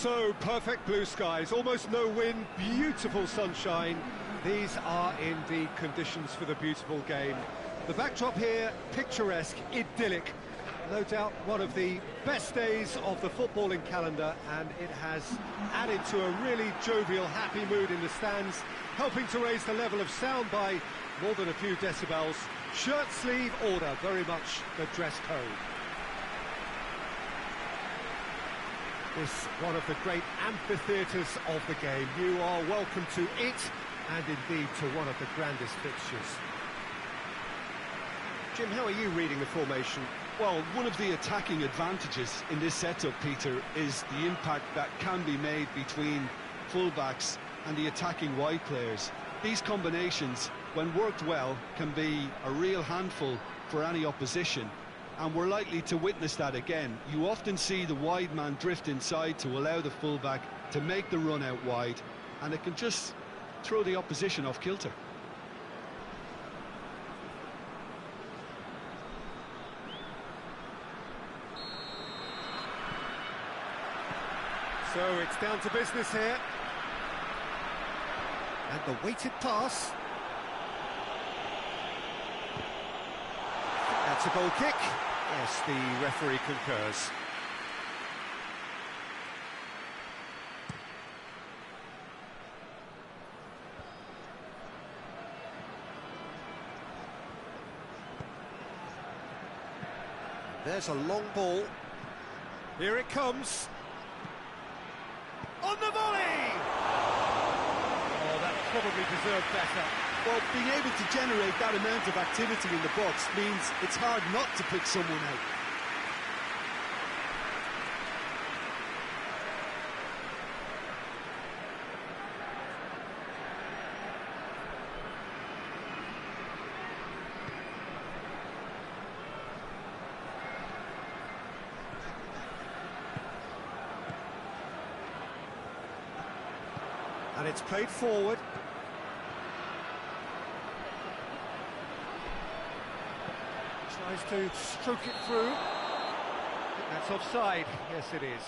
So, perfect blue skies, almost no wind, beautiful sunshine. These are indeed conditions for the beautiful game. The backdrop here, picturesque, idyllic. No doubt one of the best days of the footballing calendar, and it has added to a really jovial, happy mood in the stands, helping to raise the level of sound by more than a few decibels. Shirt sleeve order, very much the dress code. This one of the great amphitheatres of the game. You are welcome to it, and indeed to one of the grandest fixtures. Jim, how are you reading the formation? Well, one of the attacking advantages in this setup, Peter, is the impact that can be made between fullbacks and the attacking wide players. These combinations, when worked well, can be a real handful for any opposition, and we're likely to witness that again. You often see the wide man drift inside to allow the fullback to make the run out wide, and it can just throw the opposition off kilter. So it's down to business here. And the weighted pass. That's a goal kick. Yes, the referee concurs. There's a long ball. Here it comes. On the volley! Oh, that probably deserved better. Well, being able to generate that amount of activity in the box means it's hard not to pick someone out. And it's played forward. Tries to stroke it through. I think that's offside. Yes, it is.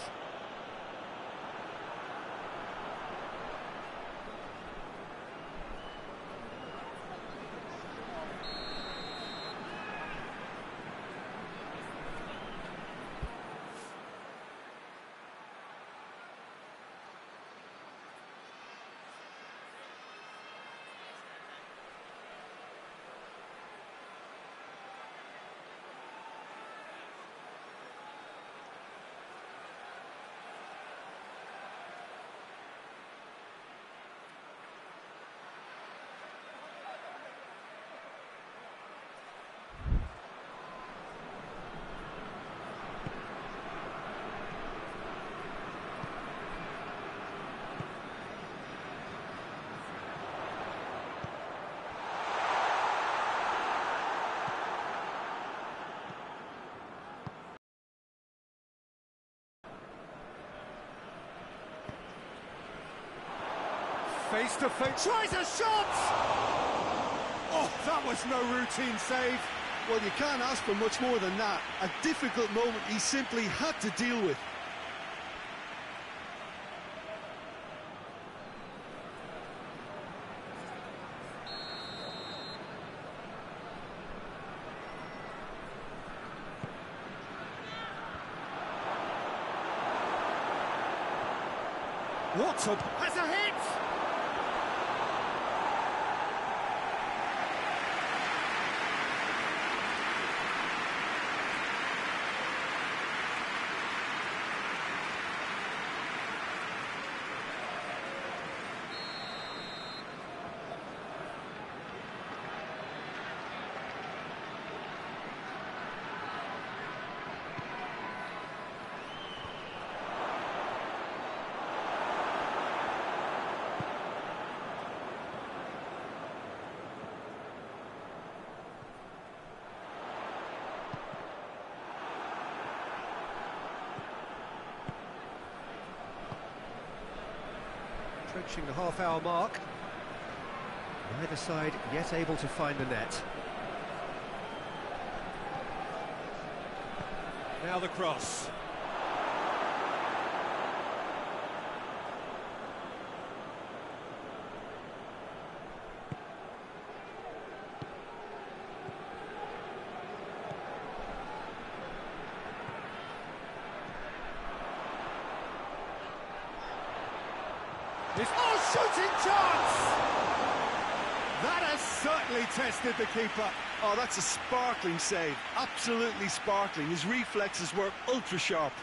Face to face, tries a shot! Oh, that was no routine save. Well, you can't ask for much more than that. A difficult moment he simply had to deal with. What a... has a hit! Approaching the half-hour mark. Neither side yet able to find the net. Now the cross. shooting chance! That has certainly tested the keeper. Oh, that's a sparkling save, absolutely sparkling. His reflexes were ultra-sharp.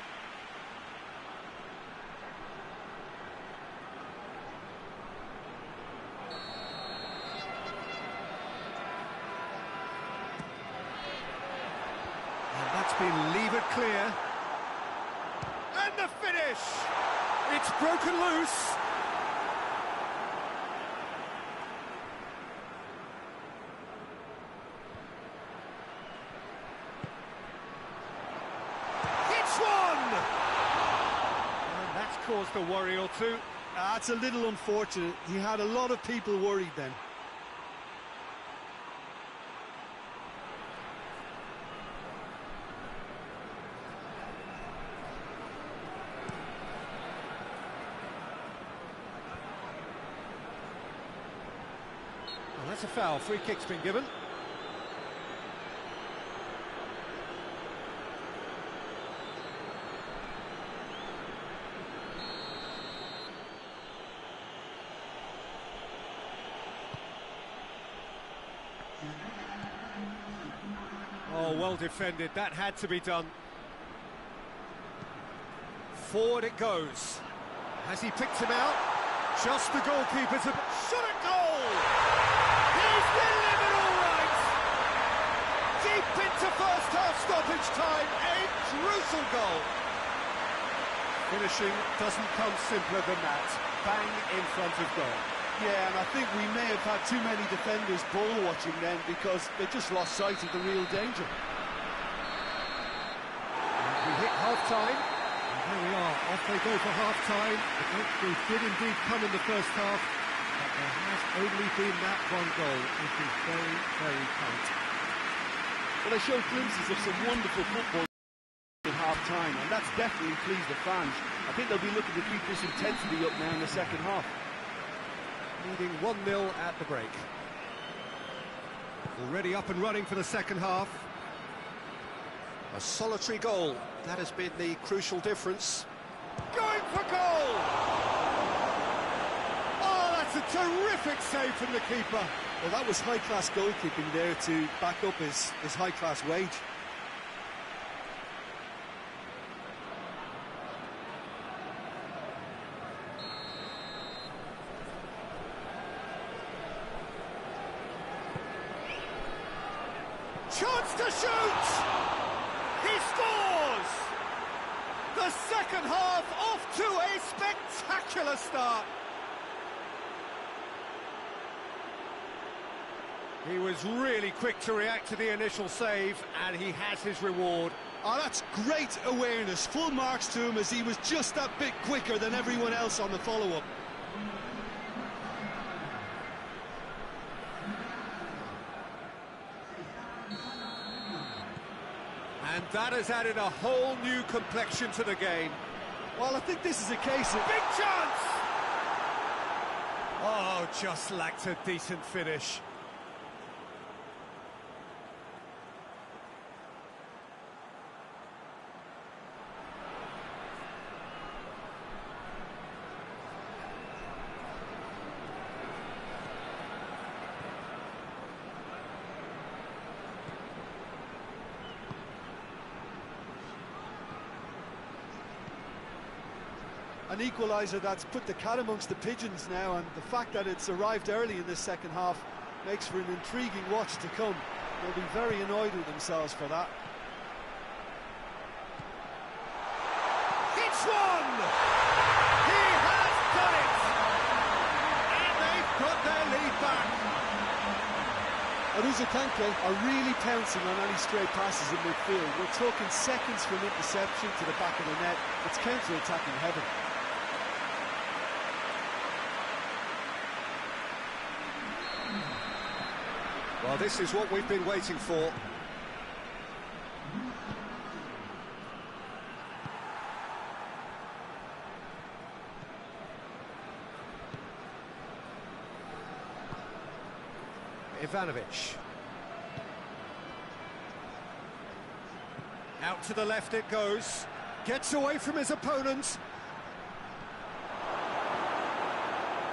And that's been levered clear. And the finish! It's broken loose. Caused a worry or two. That's a little unfortunate. He had a lot of people worried then. Well, that's a foul. Free kick's been given. Oh, well defended. That had to be done. Forward it goes. Has he picked him out? Just the goalkeeper to... Shot at goal! He's delivered all right! Deep into first half stoppage time. A crucial goal. Finishing doesn't come simpler than that. Bang in front of goal. Yeah, and I think we may have had too many defenders ball watching then because they just lost sight of the real danger. And we hit half-time, and there we are, off they go for half-time. The breakthrough did indeed come in the first half, but there has only been that one goal, which is very, very tight. Well, they showed glimpses of some wonderful football at half-time, and that's definitely pleased the fans. I think they'll be looking to keep this intensity up now in the second half. Leading 1-0 at the break. Already up and running for the second half. A solitary goal. That has been the crucial difference. Going for goal! Oh, that's a terrific save from the keeper. Well, that was high-class goalkeeping there to back up his high-class wage. Chance to shoot! He scores! The second half off to a spectacular start. He was really quick to react to the initial save, and he has his reward. Oh, that's great awareness. Full marks to him as he was just that bit quicker than everyone else on the follow-up. And that has added a whole new complexion to the game. Well, I think this is a case of... Big chance! Oh, just lacked a decent finish. An equaliser that's put the cat amongst the pigeons now, and the fact that it's arrived early in this second half makes for an intriguing watch to come. They'll be very annoyed with themselves for that. It's one! He has done it! And they've got their lead back. Aruzakanke are really pouncing on any stray passes in midfield. We're talking seconds from interception to the back of the net. It's counter-attacking heaven. Well, this is what we've been waiting for. Ivanovic. Out to the left it goes. Gets away from his opponent.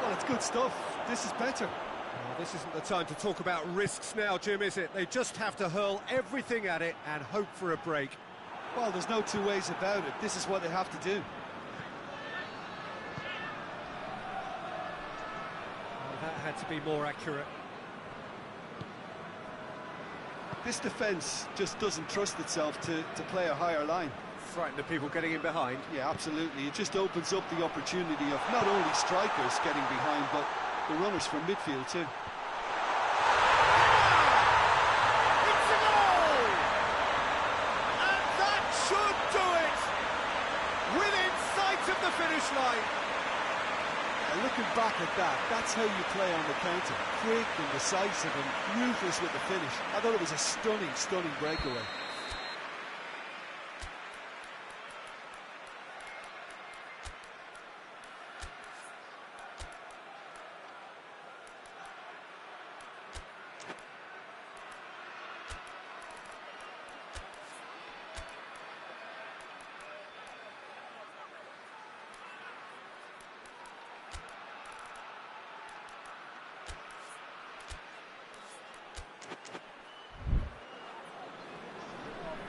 Well, That's good stuff. This is better. Well, this isn't the time to talk about risks now, Jim, is it? They just have to hurl everything at it and hope for a break. Well, there's no two ways about it. This is what they have to do. Well, that had to be more accurate. This defence just doesn't trust itself to play a higher line. Frightened of people getting in behind. Yeah, absolutely. It just opens up the opportunity of not only strikers getting behind, but the runners from midfield too. It's a goal! And that should do it! Within sight of the finish line. Looking back at that, that's how you play on the counter. Quick and decisive and ruthless with the finish. I thought it was a stunning, stunning breakaway.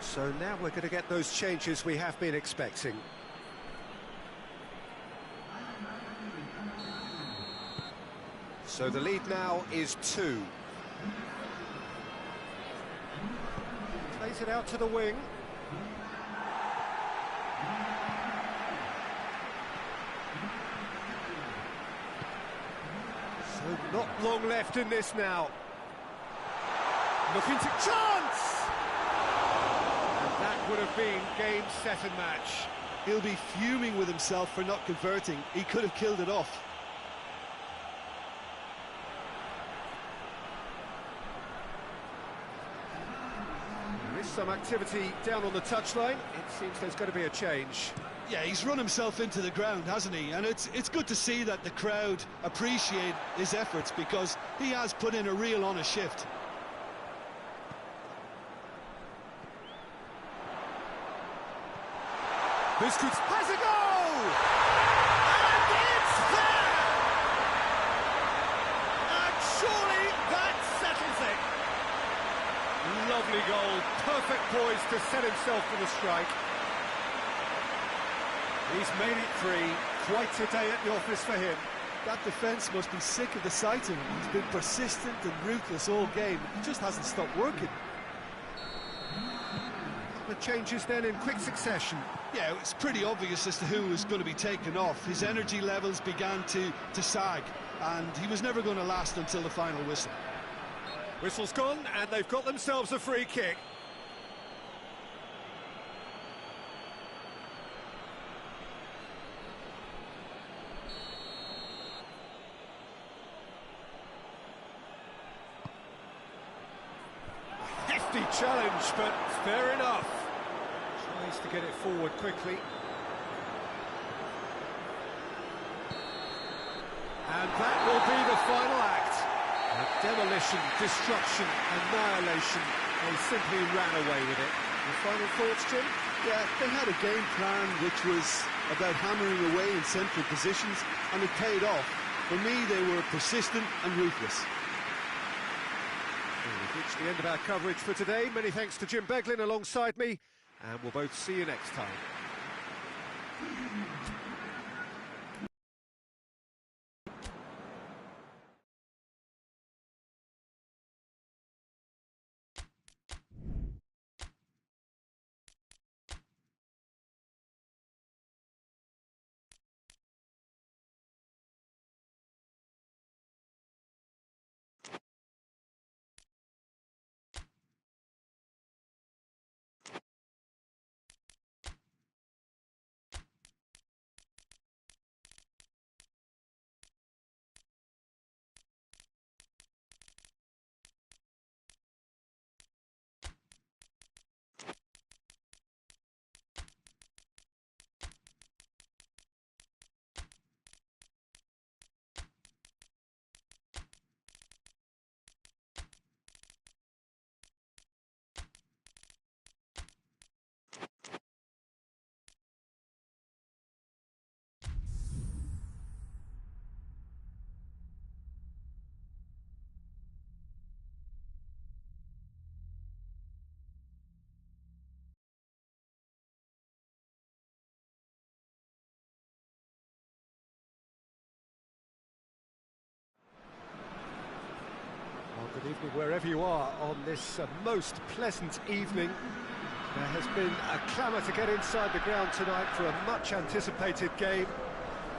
So now we're going to get those changes we have been expecting. So the lead now is 2. Plays it out to the wing. So not long left in this now. Looking to chance! That would have been game, set and match. He'll be fuming with himself for not converting. He could have killed it off. There is some activity down on the touchline. It seems there's going to be a change. Yeah, he's run himself into the ground, hasn't he? And it's good to see that the crowd appreciate his efforts, because he has put in a real honest shift. Busquets has a goal! And it's there! And surely that settles it. Lovely goal, perfect poise to set himself for the strike. He's made it 3, quite a day at the office for him. That defence must be sick of the sight of him. He's been persistent and ruthless all game. He just hasn't stopped working. The changes then in quick succession. Yeah, it's pretty obvious as to who was going to be taken off. His energy levels began to sag, and he was never going to last until the final whistle. Whistle's gone, and they've got themselves a free kick. Hefty challenge, but fair enough. Tries to get it forward quickly. And that will be the final act. Demolition, destruction, annihilation. They simply ran away with it. The final thoughts, Jim? Yeah, they had a game plan which was about hammering away in central positions, and it paid off. For me, they were persistent and ruthless. We've reached the end of our coverage for today. Many thanks to Jim Beglin alongside me, and we'll both see you next time. Good evening wherever you are on this most pleasant evening. There has been a clamour to get inside the ground tonight for a much anticipated game.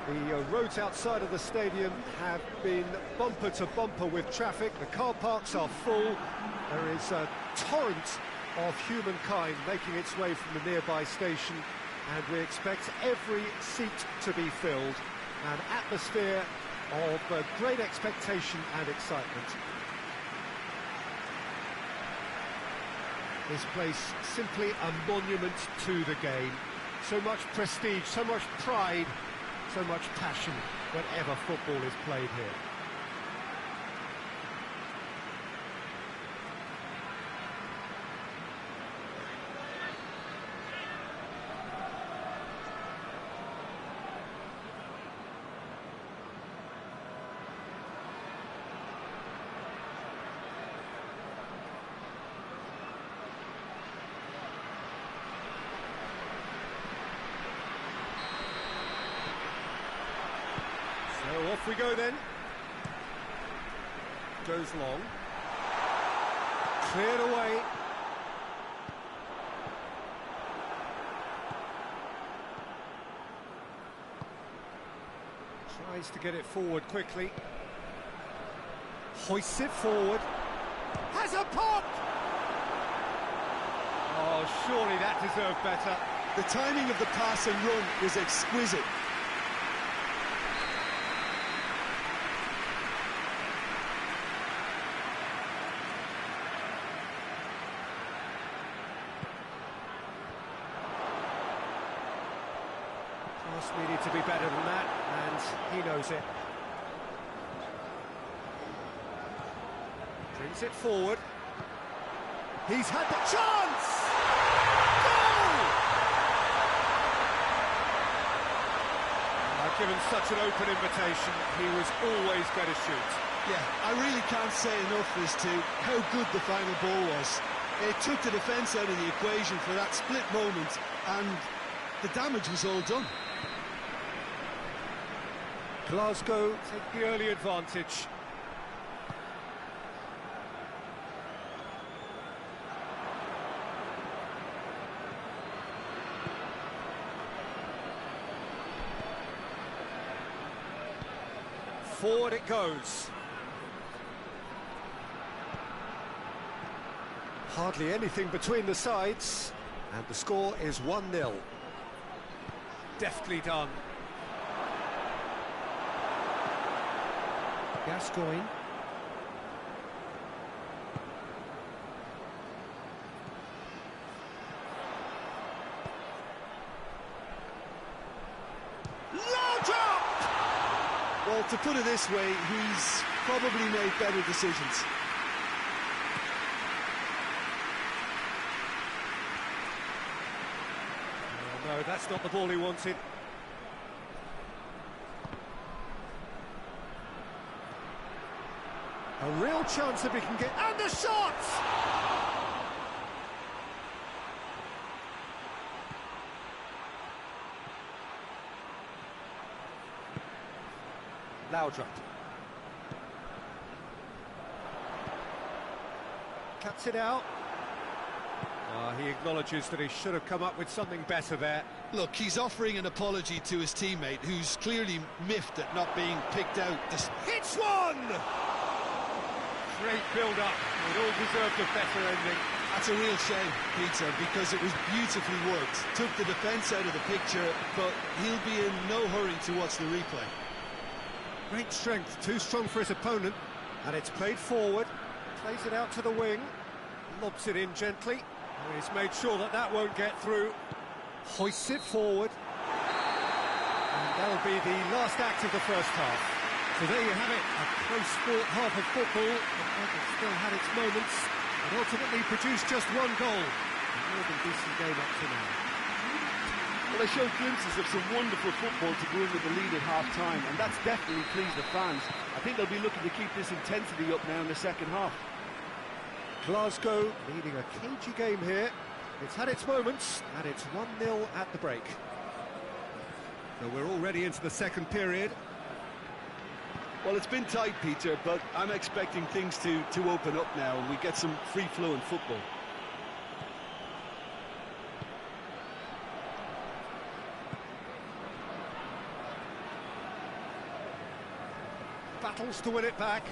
The roads outside of the stadium have been bumper to bumper with traffic. The car parks are full. There is a torrent of humankind making its way from the nearby station, and we expect every seat to be filled. An atmosphere of great expectation and excitement. This place simply a monument to the game. So much prestige, so much pride, so much passion whenever football is played here. So off we go then. Goes long. Cleared away. Tries to get it forward quickly. Hoists it forward. Has a pop! Oh, surely that deserved better. The timing of the pass and run was exquisite. Needed to be better than that, and he knows it. Brings it forward. He's had the chance! Goal! Given such an open invitation, he was always going to shoot. Yeah, I really can't say enough as to how good the final ball was. It took the defence out of the equation for that split moment, and the damage was all done. Glasgow take the early advantage. Forward it goes. Hardly anything between the sides, and the score is 1-0. Deftly done. Gascoigne. Low drop! Well, to put it this way, he's probably made better decisions. Oh, no, that's not the ball he wanted. A real chance if he can get... And the shot! Laudrup. Cuts it out. He acknowledges that he should have come up with something better there. Look, he's offering an apology to his teammate, who's clearly miffed at not being picked out. Hits one! Great build-up. It all deserved a better ending. That's a real shame, Peter, because it was beautifully worked. Took the defence out of the picture, but he'll be in no hurry to watch the replay. Great strength, too strong for his opponent, and it's played forward. Plays it out to the wing, lobs it in gently. He's made sure that that won't get through. Hoists it forward. And that'll be the last act of the first half. So there you have it, a close-fought half of football, but it still had its moments, and ultimately produced just one goal. A more than decent game up to now. Well, they showed glimpses of some wonderful football to go in with the lead at half-time, and that's definitely pleased the fans. I think they'll be looking to keep this intensity up now in the second half. Glasgow leading a cagey game here. It's had its moments, and it's 1-0 at the break. So we're already into the second period. Well, it's been tight, Peter, but I'm expecting things to open up now and we get some free-flowing football. Battles to win it back.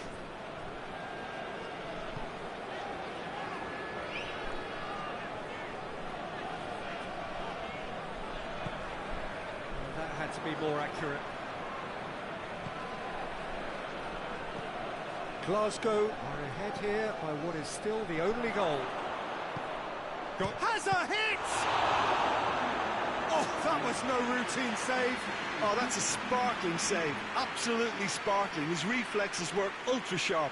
That had to be more accurate. Glasgow are ahead here by what is still the only goal. Has a hit! Oh, that was no routine save. Oh, that's a sparkling save. Absolutely sparkling. His reflexes were ultra-sharp.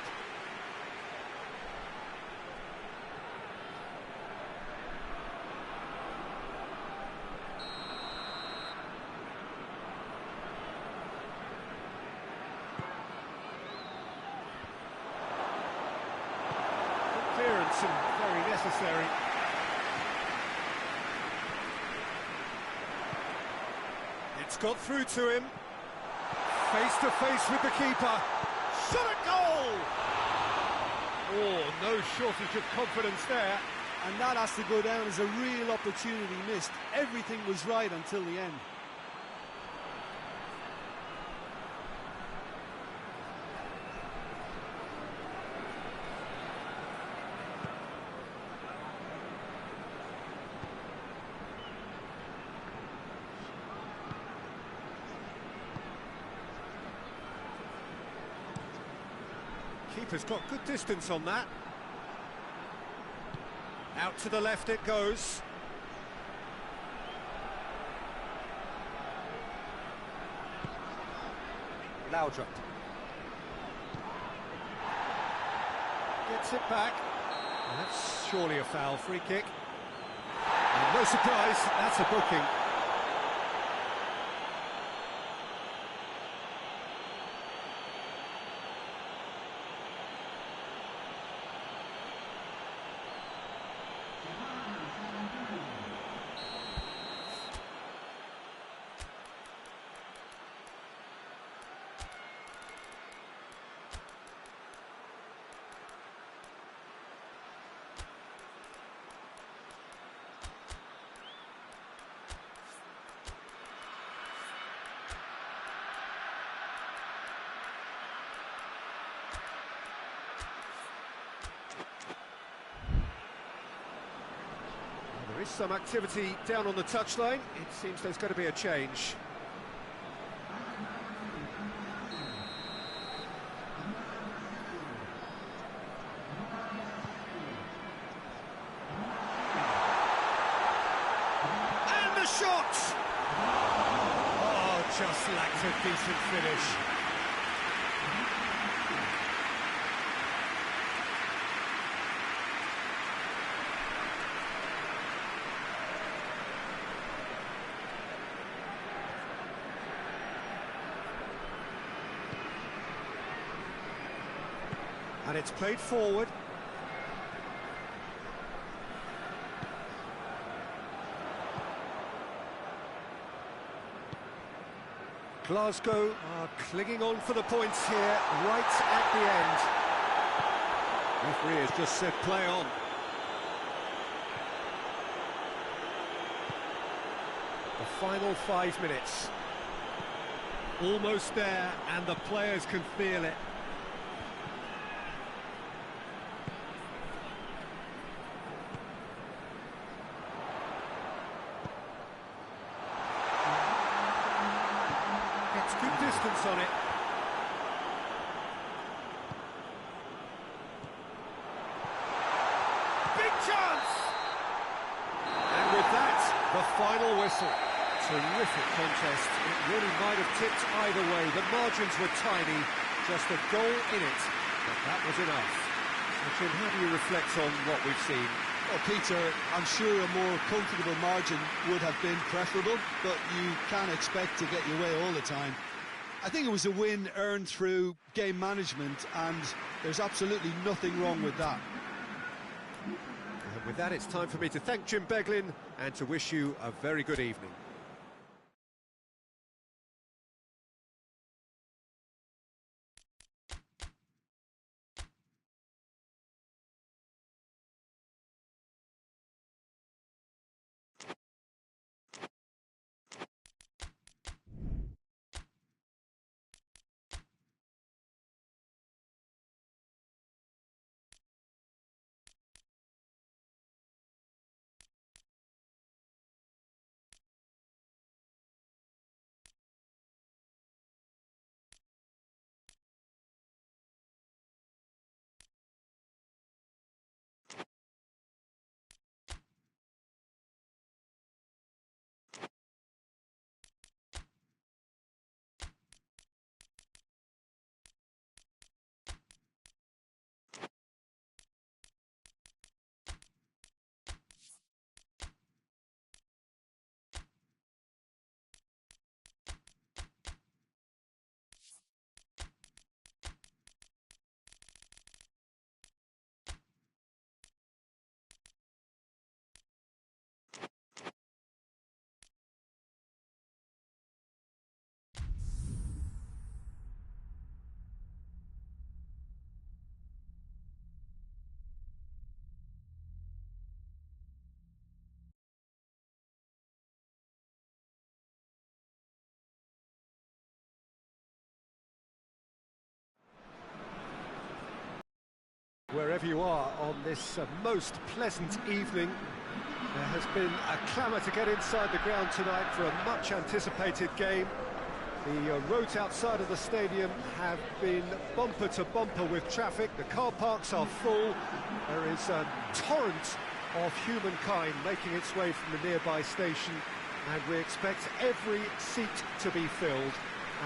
Clearance and very necessary. It's got through to him. Face to face with the keeper. Shot at goal! Oh, no shortage of confidence there. And that has to go down as a real opportunity missed. Everything was right until the end. Keeper's got good distance on that. Out to the left it goes. Laudrup. Gets it back. That's surely a foul, free kick. And no surprise, that's a booking. There is some activity down on the touchline. It seems there's going to be a change. And the shot! Oh, just lacked a decent finish. And it's played forward. Glasgow are clinging on for the points here, right at the end. Referee has just said play on. The final 5 minutes. Almost there, and the players can feel it. Good distance on it. Big chance! And with that, the final whistle. Terrific contest. It really might have tipped either way. The margins were tiny, just a goal in it, but that was enough. So, Jim, how do you reflect on what we've seen? Well, Peter, I'm sure a more comfortable margin would have been preferable, but you can't expect to get your way all the time. I think it was a win earned through game management, and there's absolutely nothing wrong with that. And with that, it's time for me to thank Jim Beglin and to wish you a very good evening. Wherever you are on this most pleasant evening, there has been a clamour to get inside the ground tonight for a much-anticipated game. The roads outside of the stadium have been bumper to bumper with traffic. The car parks are full. There is a torrent of humankind making its way from the nearby station, and we expect every seat to be filled.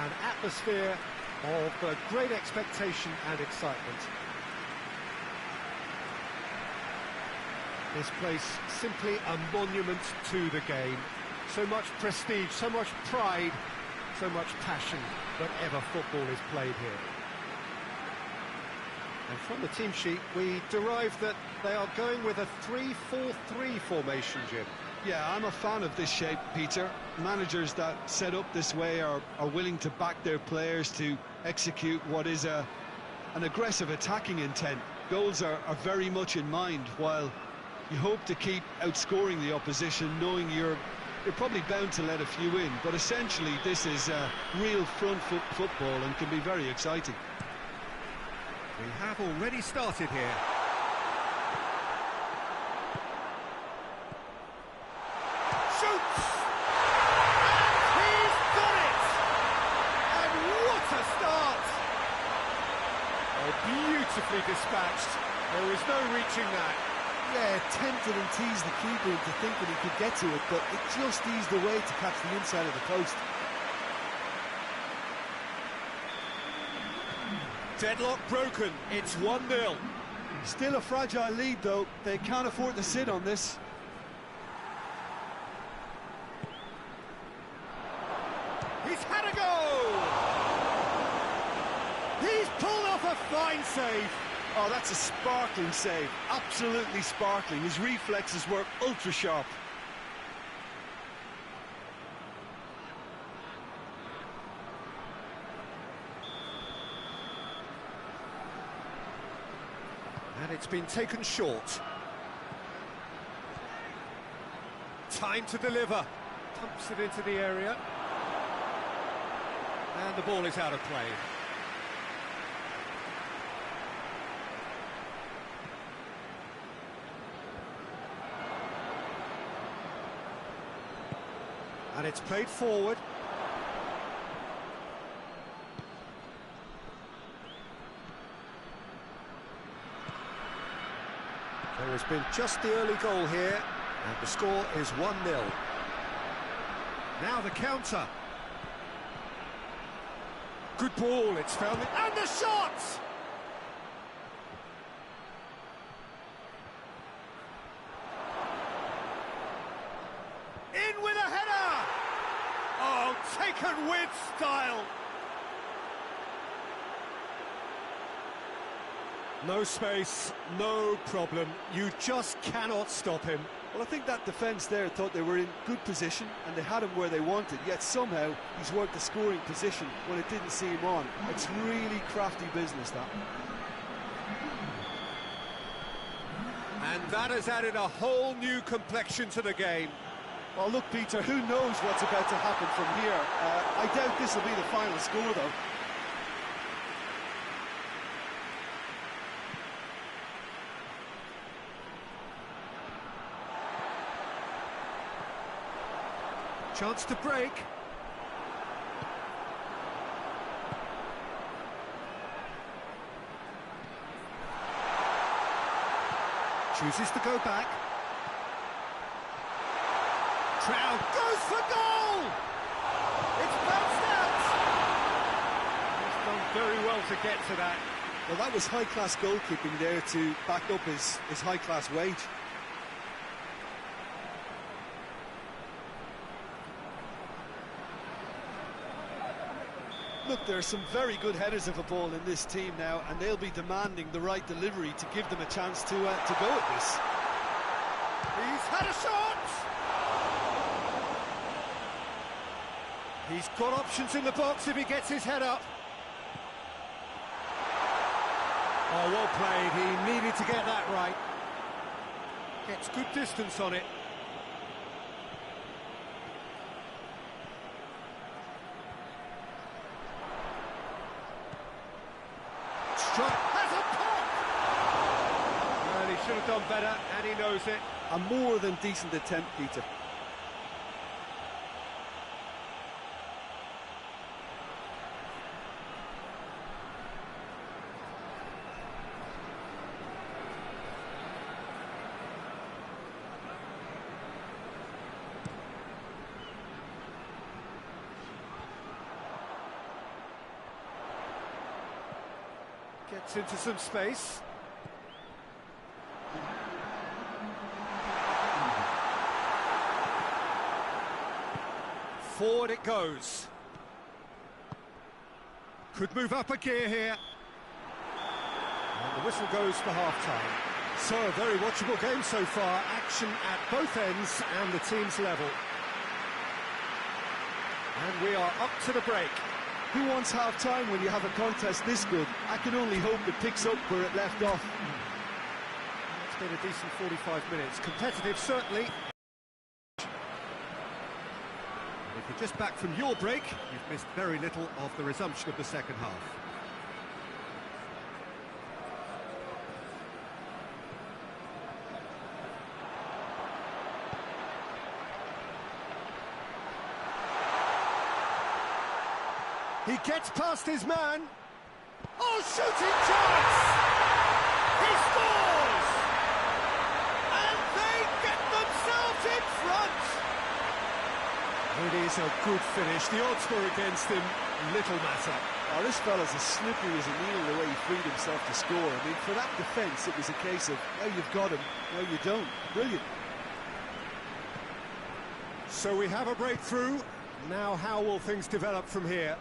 An atmosphere of great expectation and excitement. This place simply a monument to the game. So much prestige, so much pride, so much passion whenever football is played here. And from the team sheet, we derive that they are going with a 3-4-3 formation, Jim. Yeah, I'm a fan of this shape, Peter. Managers that set up this way are willing to back their players to execute what is an aggressive attacking intent. Goals are very much in mind, while you hope to keep outscoring the opposition, knowing you're probably bound to let a few in. But essentially, this is real front foot football and can be very exciting. We have already started here. Shoots! And he's got it! And what a start! Oh, beautifully dispatched. There was no reaching that. Yeah, tempted and teased the keeper into thinking he could get to it, but it just eased away to catch the inside of the post. Deadlock broken, it's 1-0. Still a fragile lead, though. They can't afford to sit on this. He's had a go! He's pulled off a fine save. Oh, that's a sparkling save. Absolutely sparkling. His reflexes were ultra sharp. And it's been taken short. Time to deliver. Pumps it into the area. And the ball is out of play. And it's played forward. There has been just the early goal here, and the score is 1-0. Now the counter. Good ball, it's found it, and the shot! In with a header! Oh, taken with style! No space, no problem. You just cannot stop him. Well, I think that defence there thought they were in good position and they had him where they wanted, yet somehow he's worked the scoring position when it didn't see him on. It's really crafty business, that. And that has added a whole new complexion to the game. Well, look, Peter, who knows what's about to happen from here? I doubt this will be the final score, though. Chance to break. Chooses to go back. Trout goes for goal! It's bounced out! He's done very well to get to that. Well, that was high-class goalkeeping there to back up his high-class wage. Look, there are some very good headers of a ball in this team now, and they'll be demanding the right delivery to give them a chance to go at this. He's had a shot! He's got options in the box if he gets his head up. Oh, well played. He needed to get that right. Gets good distance on it. Strike has a pop! have done better, and he knows it. A more than decent attempt, Peter. Gets into some space. Forward it goes. Could move up a gear here. And the whistle goes for half-time. So, a very watchable game so far. Action at both ends and the team's level. And we are up to the break. Who wants half-time when you have a contest this good? I can only hope it picks up where it left off. It's been a decent 45 minutes. Competitive, certainly. If you're just back from your break, you've missed very little of the resumption of the second half. He gets past his man. Oh, shooting chance! He scores! And they get themselves in front! It is a good finish. The odds were against him. Little matter. Oh, this fella's as slippery as a needle the way he freed himself to score. I mean, for that defence, it was a case of, now you've got him, now you don't. Brilliant. So we have a breakthrough. Now how will things develop from here?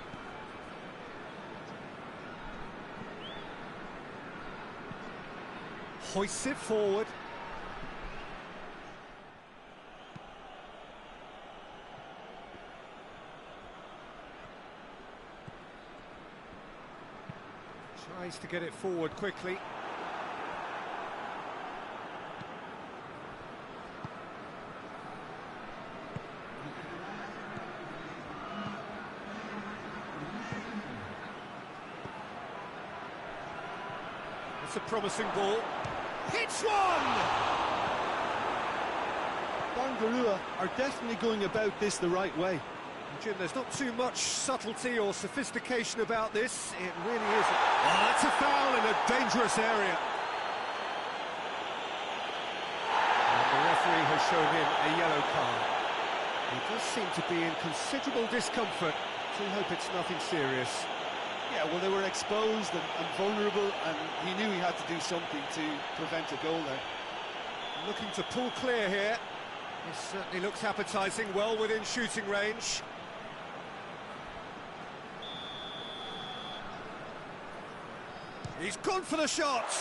Hoists it forward. Tries to get it forward quickly. It's a promising ball. Hits one! Bangarua are definitely going about this the right way. Jim, there's not too much subtlety or sophistication about this. It really isn't. Oh, that's a foul in a dangerous area. And the referee has shown him a yellow card. He does seem to be in considerable discomfort. So we hope it's nothing serious. Yeah, well, they were exposed and vulnerable, and he knew he had to do something to prevent a goal there. Looking to pull clear here. This certainly looks appetising, well within shooting range. He's gone for the shot.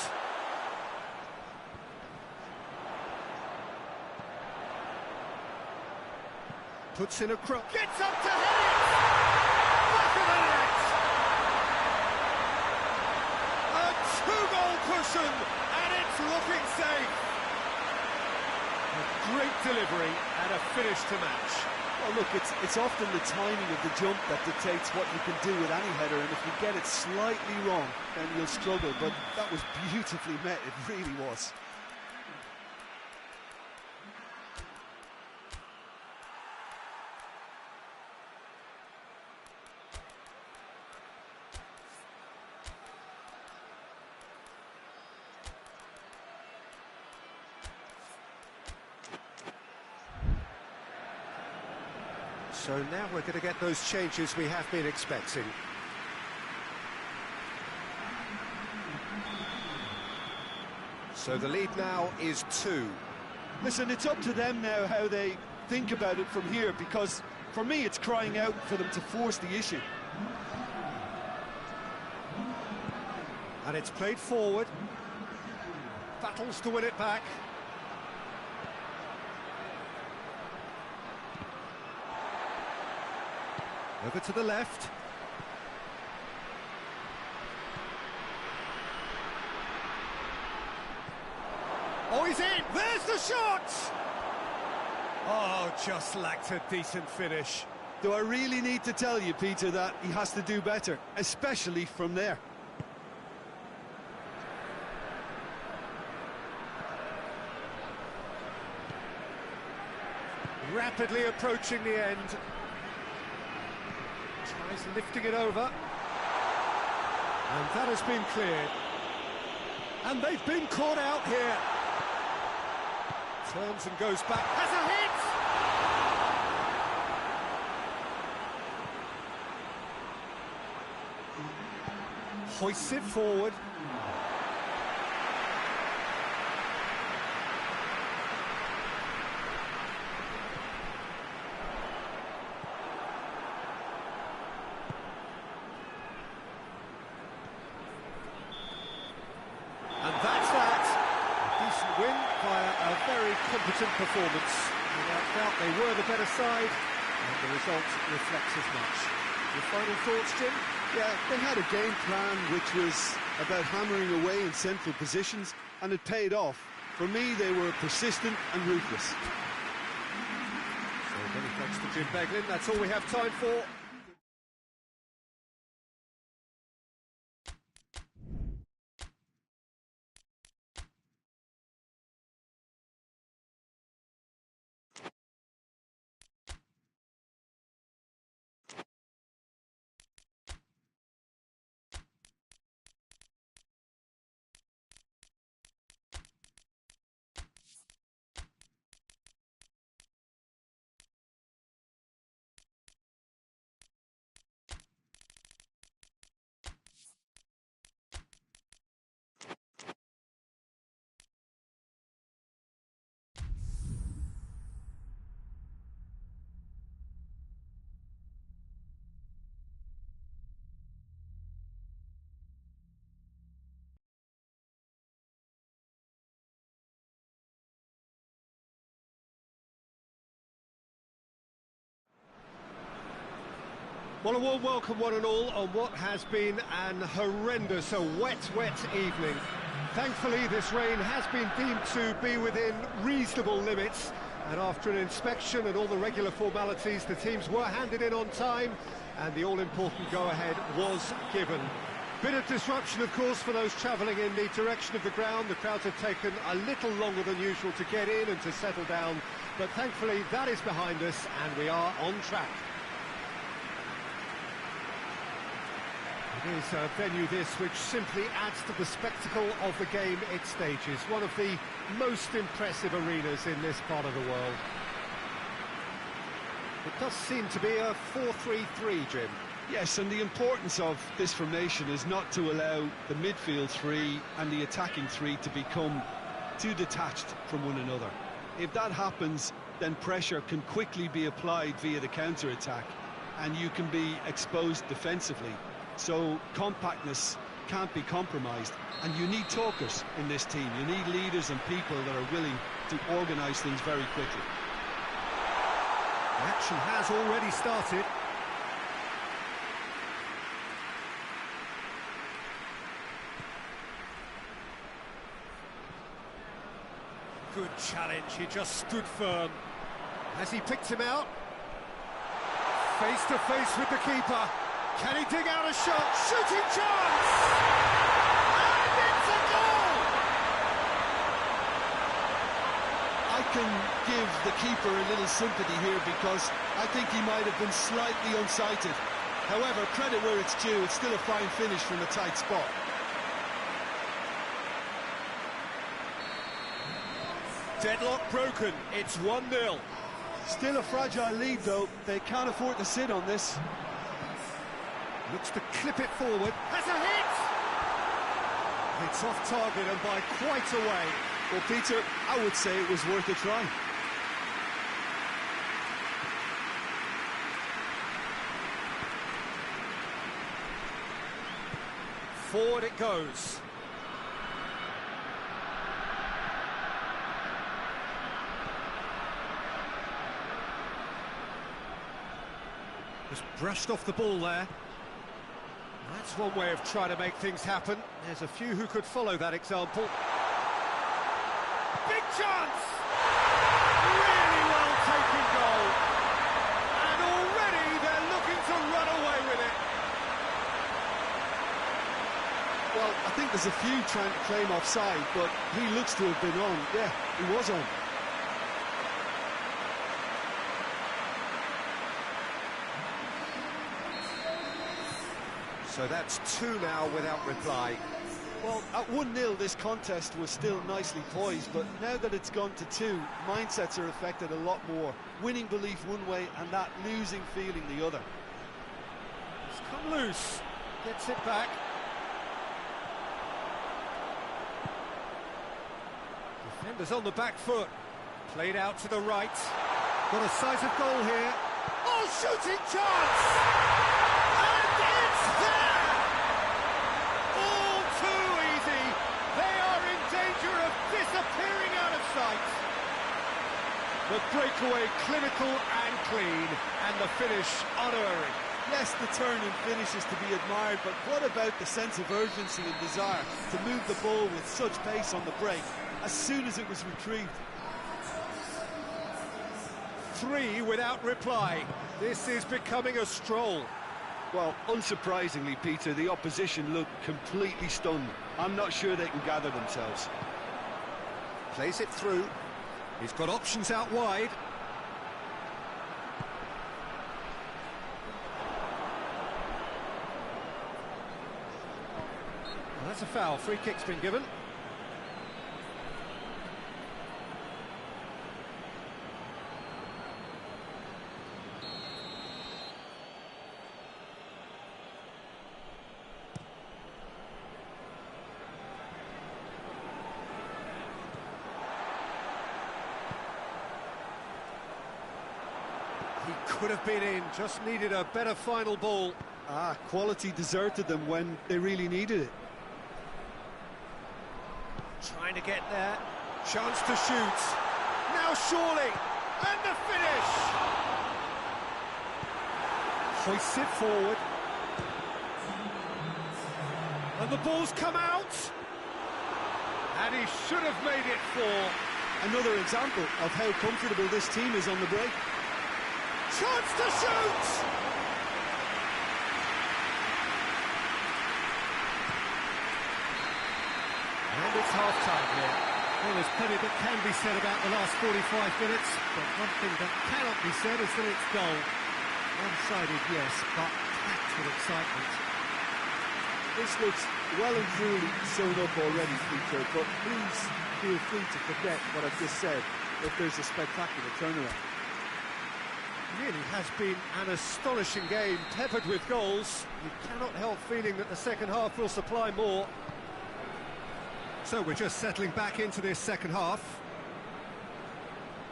Puts in a cross. Gets up to hit it! Back of the net! A two-goal cushion, and it's looking safe. A great delivery and a finish to match. Well, look, it's often the timing of the jump that dictates what you can do with any header, and if you get it slightly wrong, then you'll struggle, but that was beautifully met, it really was. So now we're going to get those changes we have been expecting. So the lead now is 2. Listen, it's up to them now how they think about it from here, because for me it's crying out for them to force the issue. And it's played forward. Battles to win it back. Over to the left. Oh, he's in! There's the shot! Oh, just lacked a decent finish. Do I really need to tell you, Peter, that he has to do better, especially from there? Rapidly approaching the end. Tries lifting it over. And that has been cleared. And they've been caught out here. Turns and goes back. Has a hit! Hoists it forward. And that's that. A decent win via a very competent performance. Without doubt, they were the better side, and the result reflects as much. Your final thoughts, Jim? Yeah, they had a game plan which was about hammering away in central positions, and it paid off. For me, they were persistent and ruthless. So many thanks to Jim Beglin. That's all we have time for. Well, a warm welcome one and all on what has been an horrendous, a wet evening. Thankfully, this rain has been deemed to be within reasonable limits, and after an inspection and all the regular formalities, the teams were handed in on time, and the all-important go-ahead was given. Bit of disruption, of course, for those travelling in the direction of the ground. The crowds have taken a little longer than usual to get in and to settle down, but thankfully that is behind us, and we are on track. It is a venue this which simply adds to the spectacle of the game it stages. One of the most impressive arenas in this part of the world. It does seem to be a 4-3-3, Jim. Yes, and the importance of this formation is not to allow the midfield three and the attacking three to become too detached from one another. If that happens, then pressure can quickly be applied via the counter-attack, and you can be exposed defensively. So compactness can't be compromised, and you need talkers in this team. You need leaders and people that are willing to organise things very quickly. The action has already started. Good challenge, he just stood firm. Has he picked him out? Face to face with the keeper. Can he dig out a shot? Shooting chance! And it's a goal! I can give the keeper a little sympathy here because I think he might have been slightly unsighted. However, credit where it's due, it's still a fine finish from a tight spot. Deadlock broken, it's 1-0. Still a fragile lead though, they can't afford to sit on this. Looks to clip it forward. Has a hit! It's off target and by quite a way. Well, Peter, I would say it was worth a try. Forward it goes. Just brushed off the ball there. That's one way of trying to make things happen. There's a few who could follow that example. Big chance! Really well taken goal. And already they're looking to run away with it. Well, I think there's a few trying to claim offside, but he looks to have been on. Yeah, he was on. So that's 2 now without reply. Well, at 1-0 this contest was still nicely poised, but now that it's gone to 2, mindsets are affected a lot more. Winning belief one way and that losing feeling the other. It's come loose, gets it back. Defenders on the back foot, played out to the right. Got a sight of goal here. Oh, shooting chance! And it's there! All too easy. They are in danger of disappearing out of sight. The breakaway clinical and clean, and the finish unerring. Yes, the turn and finish is to be admired, but what about the sense of urgency and desire to move the ball with such pace on the break as soon as it was retrieved? 3 without reply. This is becoming a stroll. Well, unsurprisingly, Peter, the opposition look completely stunned. I'm not sure they can gather themselves. Plays it through. He's got options out wide. Well, that's a foul. Free kick's been given. He could have been in, just needed a better final ball. Quality deserted them when they really needed it. Trying to get there, chance to shoot. Now surely, and the finish! Hoists it forward. And the ball's come out! And he should have made it 4. Another example of how comfortable this team is on the break. Chance to shoot! And it's half-time here. Well, there's plenty that can be said about the last 45 minutes, but one thing that cannot be said is that it's dull. One-sided, yes, but packed with excitement. This looks well and truly sewn up already, Peter, but please feel free to forget what I've just said if there's a spectacular turnaround. Really has been an astonishing game, peppered with goals. You cannot help feeling that the second half will supply more. So we're just settling back into this second half.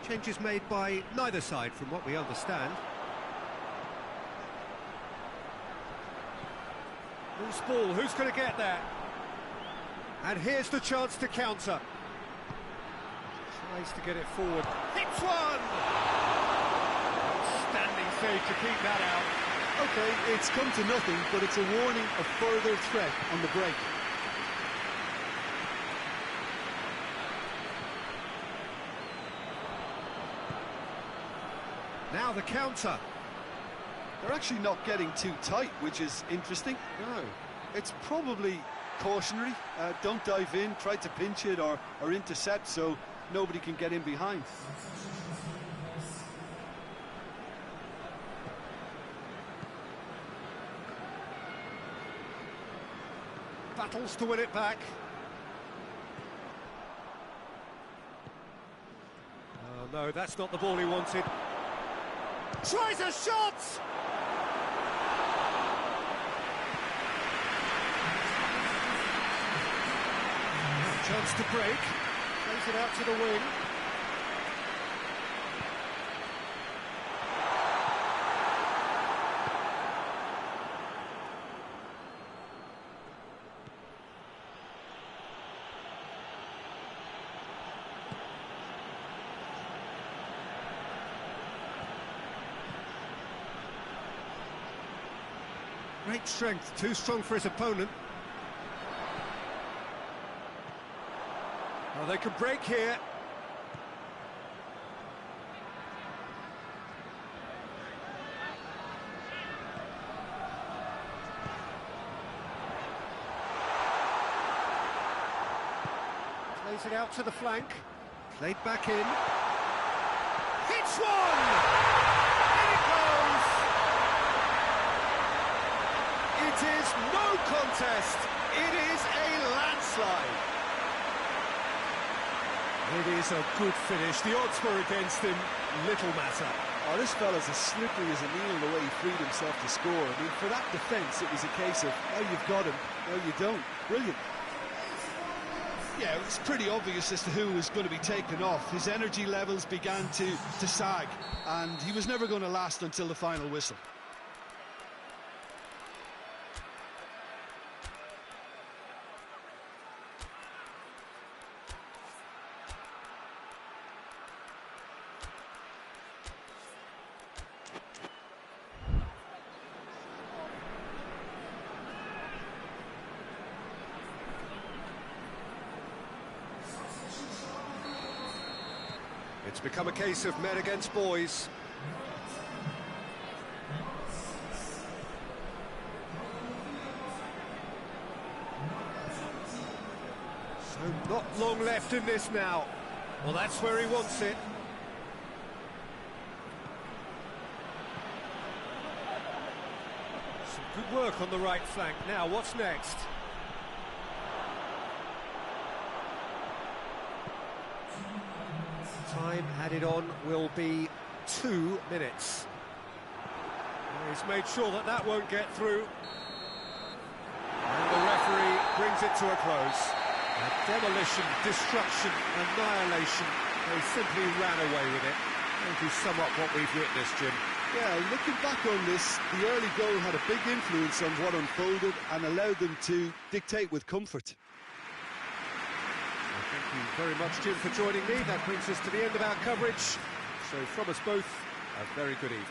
Changes made by neither side from what we understand. Loose ball, who's going to get there? And here's the chance to counter. Tries to get it forward. Hits one! Standing save to keep that out. Okay, it's come to nothing, but it's a warning of further threat on the break. Now the counter. They're actually not getting too tight, which is interesting. No. It's probably cautionary. Don't dive in, try to pinch it or intercept so nobody can get in behind. Battles to win it back. Oh no, that's not the ball he wanted. Tries a shot! Chance to break. Plays it out to the wing. Great strength, too strong for his opponent. Oh, they could break here. Plays it out to the flank. Played back in. Hits one! In it goes! It is no contest. It is a landslide. It is a good finish. The odds were against him. Little matter. Oh, this fella's as slippery as a needle the way he freed himself to score. I mean, for that defence, it was a case of, now you've got him, now you don't. Brilliant. Yeah, it was pretty obvious as to who was going to be taken off. His energy levels began to sag, and he was never going to last until the final whistle. It's become a case of men against boys. So not long left in this now. Well, that's where he wants it. Some good work on the right flank. Now, what's next? Time added on will be 2 minutes. Well, he's made sure that that won't get through. And the referee brings it to a close. Demolition, destruction, annihilation. They simply ran away with it. That is somewhat what we've witnessed, Jim. Yeah, looking back on this, the early goal had a big influence on what unfolded and allowed them to dictate with comfort. Thank you very much, Jim, for joining me. That brings us to the end of our coverage. So from us both, a very good evening.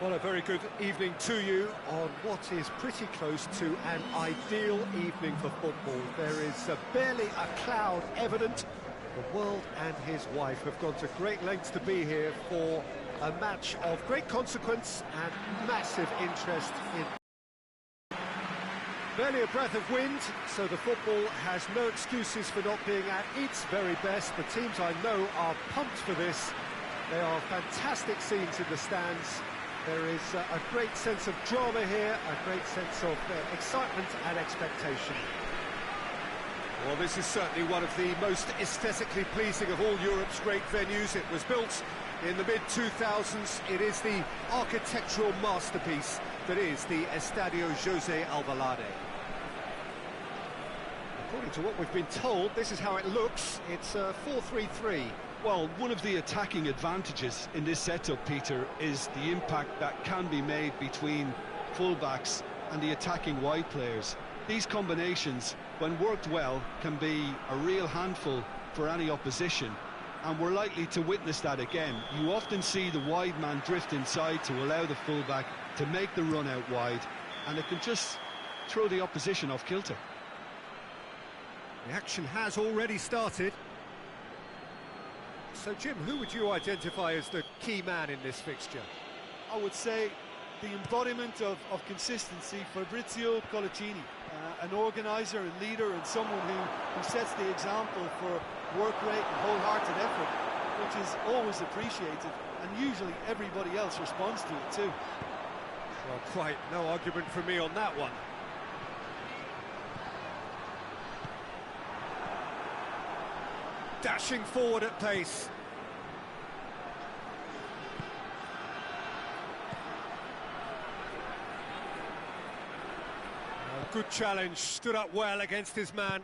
Well, a very good evening to you on what is pretty close to an ideal evening for football. There is barely a cloud evident. The world and his wife have gone to great lengths to be here for a match of great consequence and massive interest in. Barely a breath of wind, so the football has no excuses for not being at its very best. The teams I know are pumped for this. They are fantastic scenes in the stands. There is a great sense of drama here, a great sense of excitement and expectation. Well, this is certainly one of the most aesthetically pleasing of all Europe's great venues. It was built in the mid-2000s. It is the architectural masterpiece that is the Estadio José Alvalade. According to what we've been told, this is how it looks. It's 4-3-3. Well, one of the attacking advantages in this setup, Peter, is the impact that can be made between fullbacks and the attacking wide players. These combinations, when worked well, can be a real handful for any opposition, and we're likely to witness that again. You often see the wide man drift inside to allow the fullback to make the run out wide, and it can just throw the opposition off kilter. The action has already started. So, Jim, who would you identify as the key man in this fixture? I would say the embodiment of consistency, Fabrizio Colaccini, an organiser and leader and someone who sets the example for work rate and wholehearted effort, which is always appreciated, and usually everybody else responds to it too. Well, quite no argument from me on that one. Dashing forward at pace. Good challenge, stood up well against his man.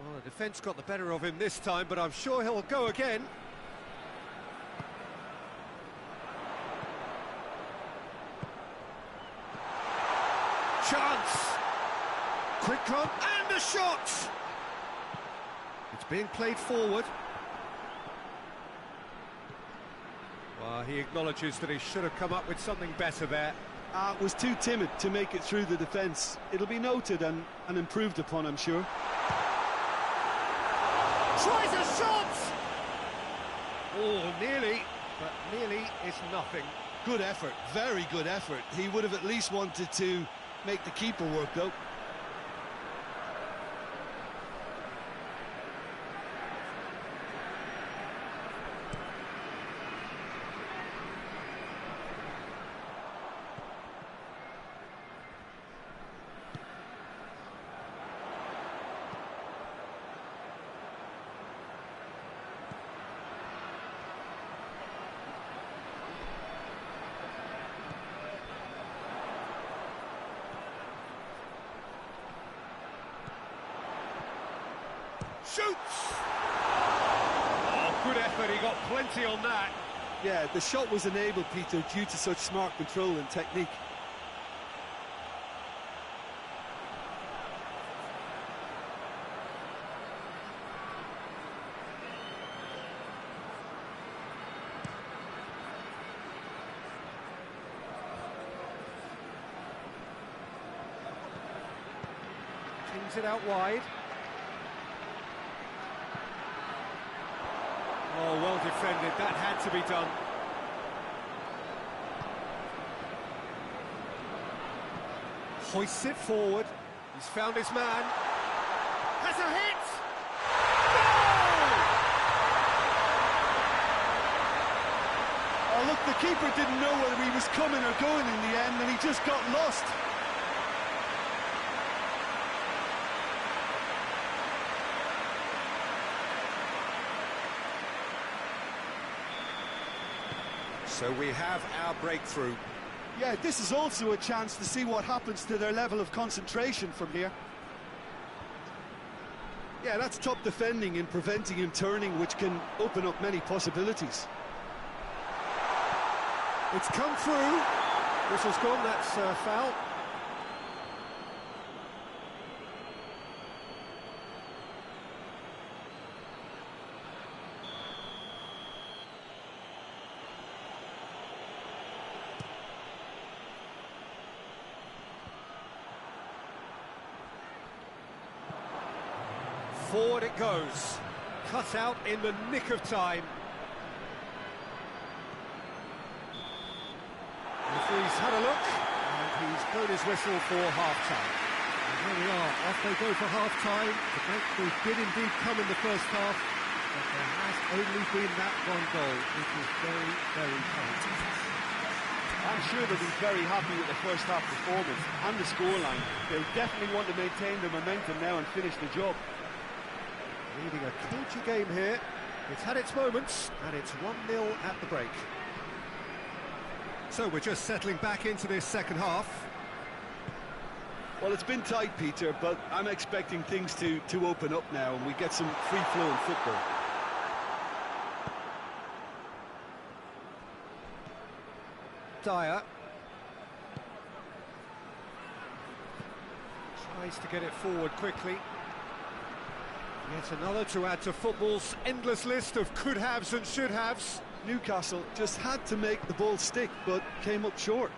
Well, the defence got the better of him this time, but I'm sure he'll go again. Chance! Quick run, and a shot! It's being played forward. Well, he acknowledges that he should have come up with something better there. Was too timid to make it through the defence. It'll be noted and improved upon, I'm sure. Tries a shot! Oh, nearly, but nearly is nothing. Good effort, very good effort. He would have at least wanted to make the keeper work, though. Shoots! Oh, good effort, he got plenty on that. Yeah, the shot was enabled, Peter, due to such smart control and technique. Kings it out wide. Oh, well defended, that had to be done. Hoists it forward, he's found his man. Has a hit! Goal! Oh, look, the keeper didn't know whether he was coming or going in the end, and he just got lost. So we have our breakthrough. Yeah, this is also a chance to see what happens to their level of concentration from here. Yeah, that's top defending and preventing him turning, which can open up many possibilities. It's come through. Whistle's gone, that's foul. Forward it goes. Cut out in the nick of time. The referee's had a look, and he's blown his whistle for half-time. And here we are, off they go for half-time. The breakthrough did indeed come in the first half, but there has only been that one goal, which is very, very tight. I'm sure they'll be very happy with the first half performance and the scoreline. They'll definitely want to maintain the momentum now and finish the job. Leading a cagey game here. It's had its moments, and it's 1-0 at the break. So we're just settling back into this second half. Well, it's been tight, Peter, but I'm expecting things to open up now and we get some free-flowing football. Dyer tries to get it forward quickly. Yet another to add to football's endless list of could-haves and should-haves. Newcastle just had to make the ball stick, but came up short.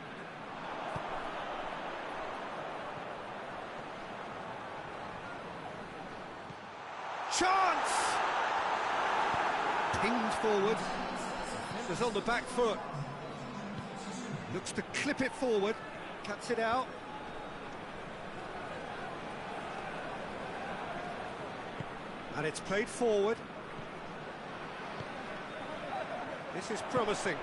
Chance! Pinged forward. Defender's on the back foot. Looks to clip it forward. Cuts it out. And it's played forward. This is promising.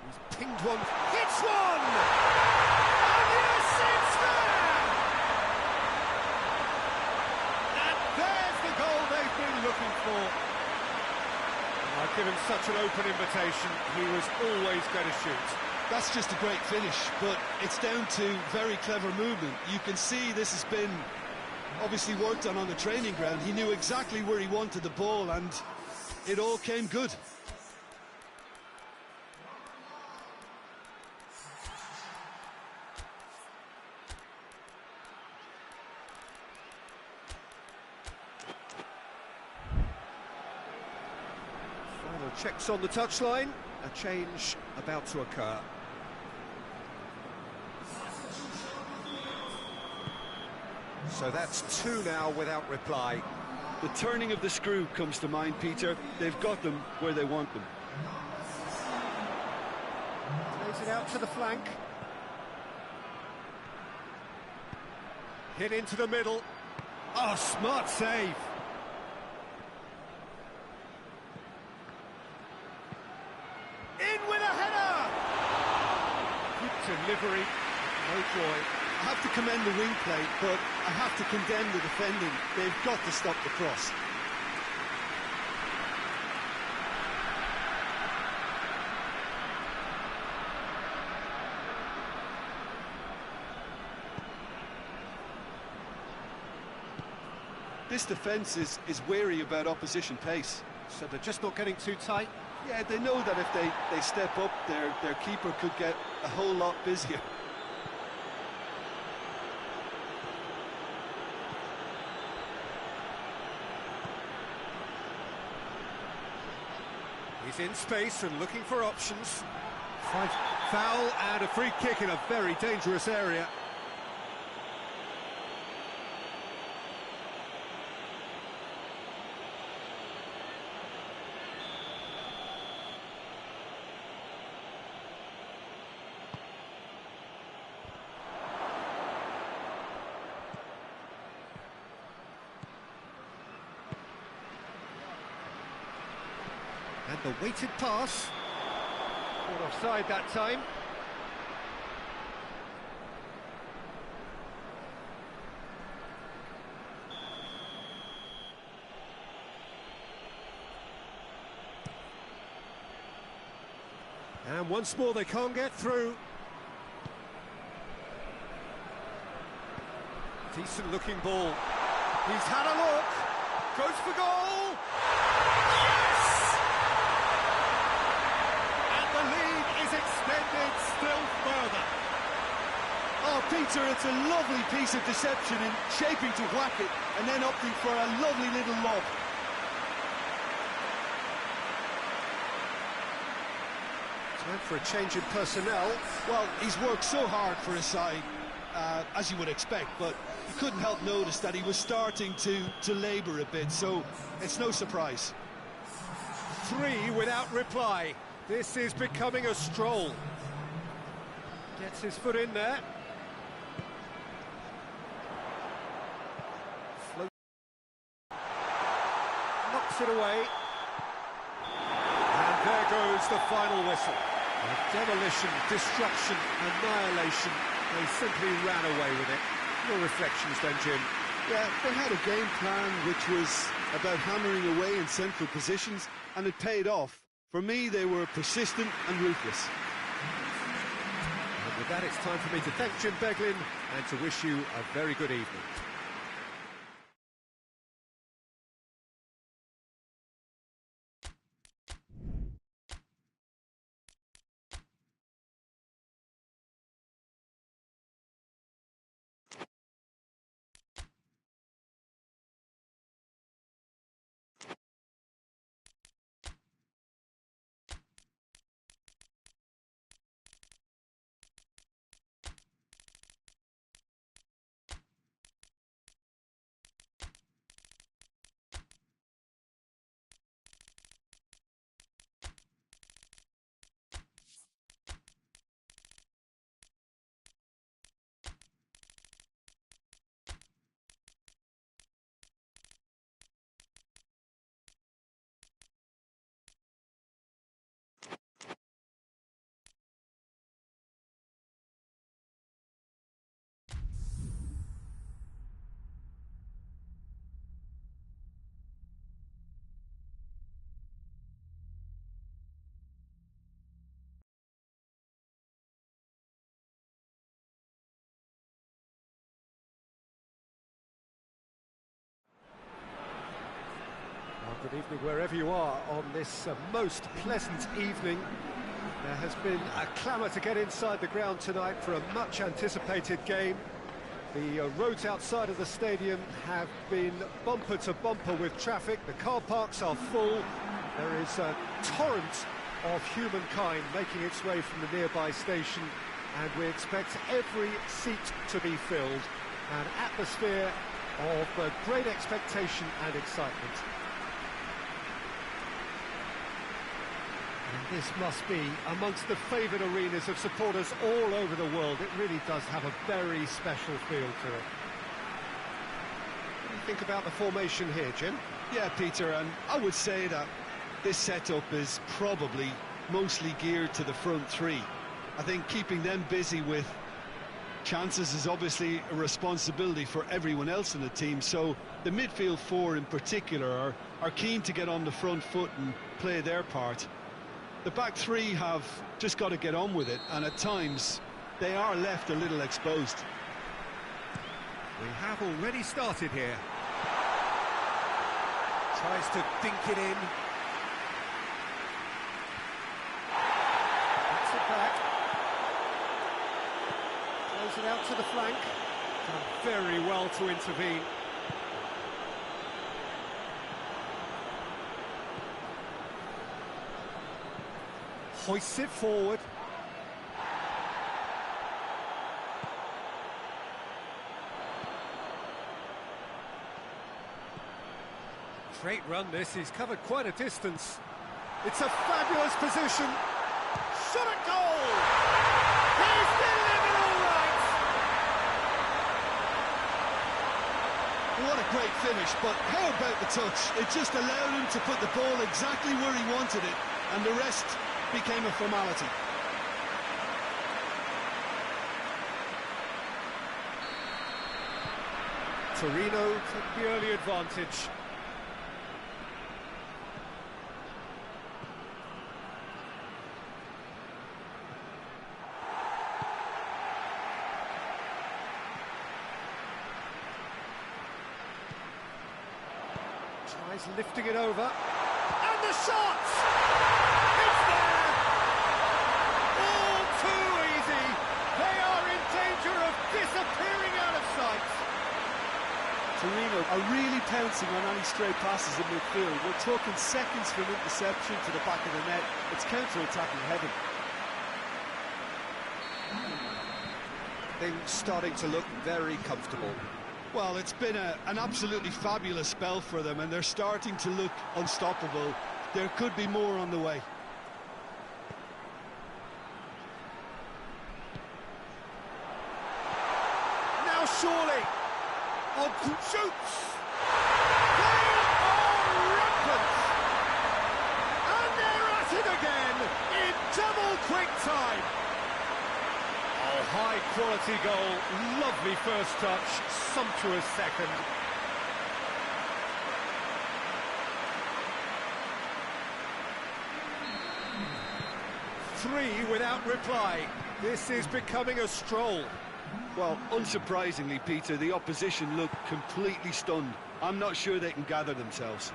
He's pinged one. Hits one! And yes, it's there! And there's the goal they've been looking for. I've given such an open invitation, he was always going to shoot. That's just a great finish, but it's down to very clever movement. You can see this has been obviously worked on the training ground. He knew exactly where he wanted the ball, and it all came good. Final checks on the touchline. A change about to occur. So that's two now without reply. The turning of the screw comes to mind, Peter. They've got them where they want them. Plays it out to the flank. Hit into the middle. Oh, smart save. In with a header! Good delivery, no joy. I have to commend the wing play, but I have to condemn the defending. They've got to stop the cross. This defence is wary about opposition pace. So they're just not getting too tight. Yeah, they know that if they step up, their keeper could get a whole lot busier. He's in space and looking for options. Foul and a free kick in a very dangerous area. And the weighted pass. Caught offside that time. And once more they can't get through. Decent looking ball. He's had a look. Goes for goal. Yes! And the lead is extended still further. Oh, Peter, it's a lovely piece of deception in shaping to whack it and then opting for a lovely little lob. Time for a change in personnel. Well, he's worked so hard for his side. as you would expect, but you couldn't help notice that he was starting to labour a bit, so it's no surprise. 3 without reply. This is becoming a stroll. Gets his foot in there. Knocks it away. And there goes the final whistle. Demolition, destruction, annihilation. They simply ran away with it. Your reflections then, Jim? Yeah, they had a game plan which was about hammering away in central positions, and it paid off. For me, they were persistent and ruthless. And with that, it's time for me to thank Jim Beglin and to wish you a very good evening. Good evening wherever you are on this most pleasant evening. There has been a clamour to get inside the ground tonight for a much anticipated game. The roads outside of the stadium have been bumper to bumper with traffic. The car parks are full. There is a torrent of humankind making its way from the nearby station, and we expect every seat to be filled. An atmosphere of great expectation and excitement. And this must be amongst the favoured arenas of supporters all over the world. It really does have a very special feel to it. What do you think about the formation here, Jim? Yeah, Peter, and I would say that this setup is probably mostly geared to the front three. I think keeping them busy with chances is obviously a responsibility for everyone else in the team, so the midfield four in particular are keen to get on the front foot and play their part. The back three have just got to get on with it, and at times they are left a little exposed. We have already started here. Tries to dink it in. Puts it back. Throws it out to the flank. Done very well to intervene. Hoists it forward. Great run this, he's covered quite a distance. It's a fabulous position. Shot at goal! He's delivered all right! What a great finish, but how about the touch? It just allowed him to put the ball exactly where he wanted it, and the rest became a formality. Torneo took the early advantage. Tries lifting it over. And the shot! It's there! All too easy! They are in danger of disappearing out of sight! Torneo are really pouncing on any stray passes in midfield. We're talking seconds from interception to the back of the net. It's counter-attacking heaven. Things starting to look very comfortable. Well, it's been an absolutely fabulous spell for them, and they're starting to look unstoppable. There could be more on the way. Now surely, shoots! They are rampant! And they're at it again in double quick time. Oh, high quality goal, lovely first touch, sumptuous second. Three without reply. This is becoming a stroll. Well, unsurprisingly, Peter, the opposition look completely stunned. I'm not sure they can gather themselves.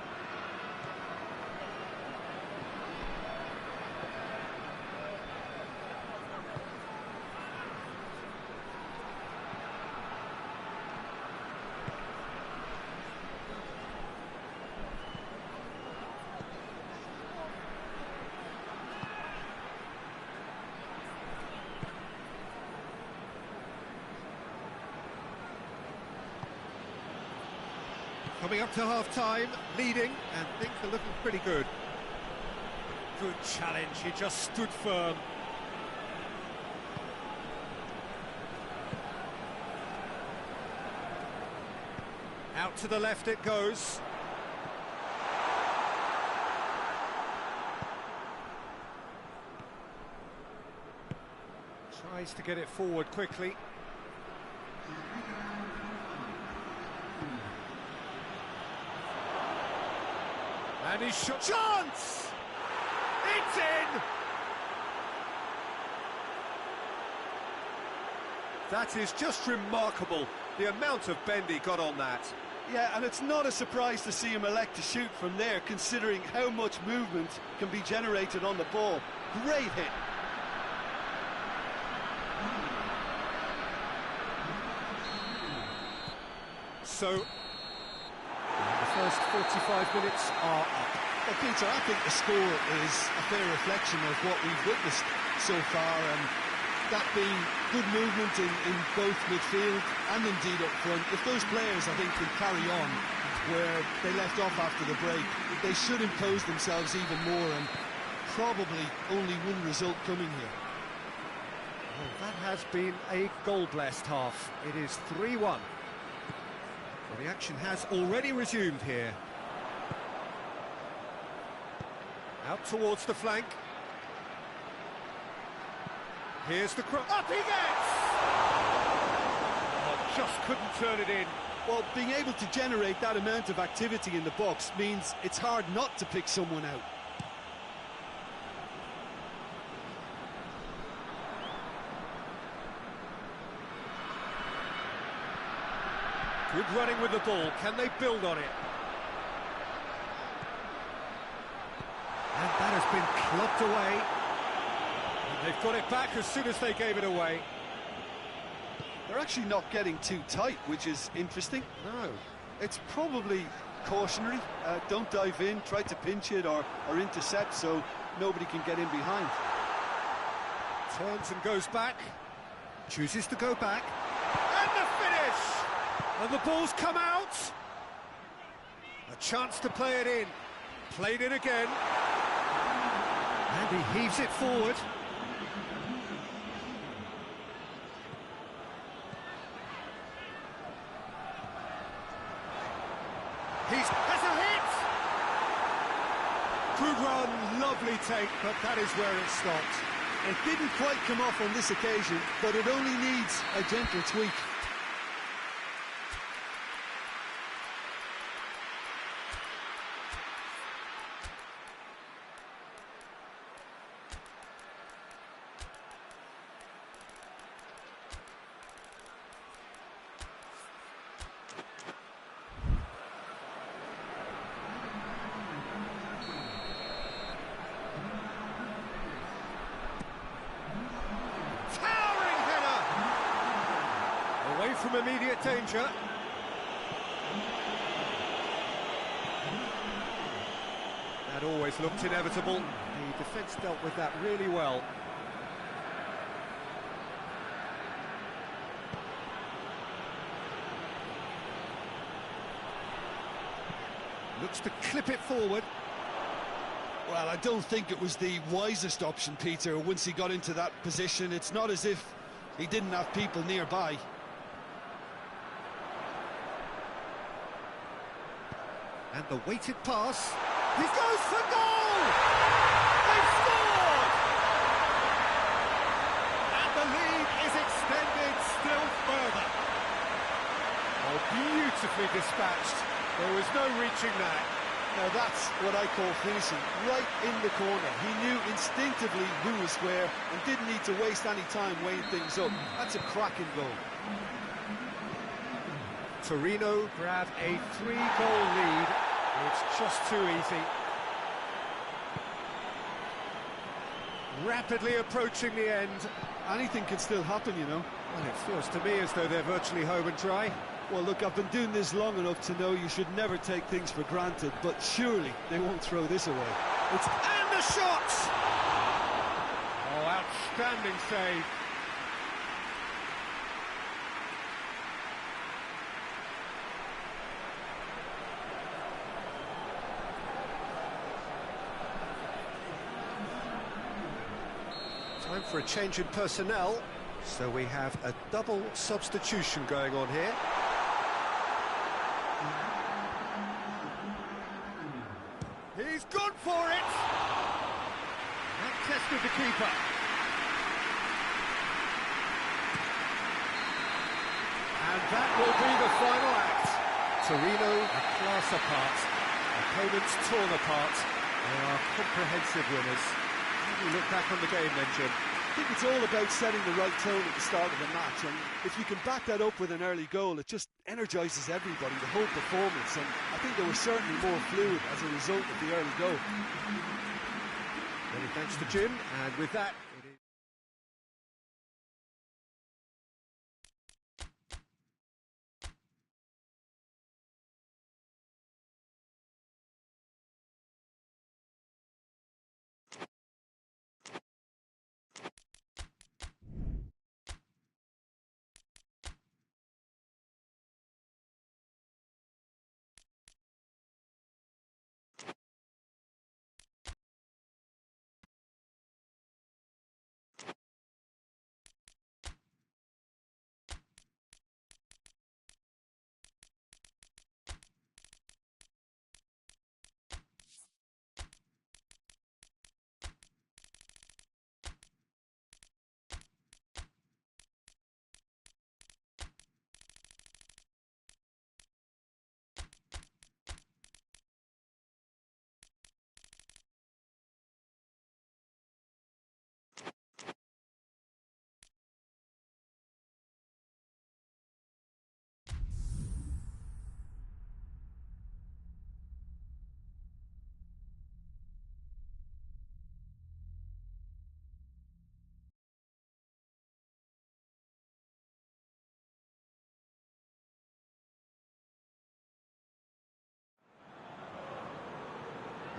Coming up to half-time, leading, and things are looking pretty good. Good challenge, he just stood firm. Out to the left it goes. Tries to get it forward quickly. And he's shot. Chance! It's in! That is just remarkable, the amount of bend he got on that. Yeah, and it's not a surprise to see him elect to shoot from there, considering how much movement can be generated on the ball. Great hit. So, the first 45 minutes are up. Well, Peter, I think the score is a fair reflection of what we've witnessed so far, and that being good movement in both midfield and indeed up front. If those players, I think, can carry on where they left off after the break, they should impose themselves even more, and probably only one result coming here. Well, that has been a goal-blessed half. It is 3-1. Well, the action has already resumed here. Out towards the flank. Here's the cross. Up he gets! Oh, just couldn't turn it in. Well, being able to generate that amount of activity in the box means it's hard not to pick someone out. Good running with the ball. Can they build on it? And that has been clubbed away. And they've got it back as soon as they gave it away. They're actually not getting too tight, which is interesting. No. It's probably cautionary. Don't dive in, try to pinch it or intercept so nobody can get in behind. Turns and goes back. Chooses to go back. And the finish! And the ball's come out. A chance to play it in. Played it again. And he heaves it forward. Has a hit! Good run, lovely take, but that is where it stopped. It didn't quite come off on this occasion, but it only needs a gentle tweak. From immediate danger. That always looked inevitable. The defence dealt with that really well. Looks to clip it forward. Well, I don't think it was the wisest option, Peter, once he got into that position. It's not as if he didn't have people nearby. And the weighted pass. He goes for goal! They've scored! And the lead is extended still further. Oh, beautifully dispatched. There was no reaching that. Now that's what I call finishing, right in the corner. He knew instinctively who was where and didn't need to waste any time weighing things up. That's a cracking goal. Torneo grab a 3-goal lead. It's just too easy. Rapidly approaching the end. Anything can still happen, you know. Well, it feels to me as though they're virtually home and dry. Well, look, I've been doing this long enough to know you should never take things for granted, but surely they won't throw this away. And the shot! Oh, outstanding save. Time for a change in personnel, so we have a double substitution going on here. He's gone for it! That tested the keeper. And that will be the final act. Torneo a class apart. Opponents torn apart. They are comprehensive winners. How do you look back on the game then, Jim? I think it's all about setting the right tone at the start of the match, and if you can back that up with an early goal, it just energises everybody, the whole performance, and I think they were certainly more fluid as a result of the early goal. Many thanks to Jim, and with that, it is...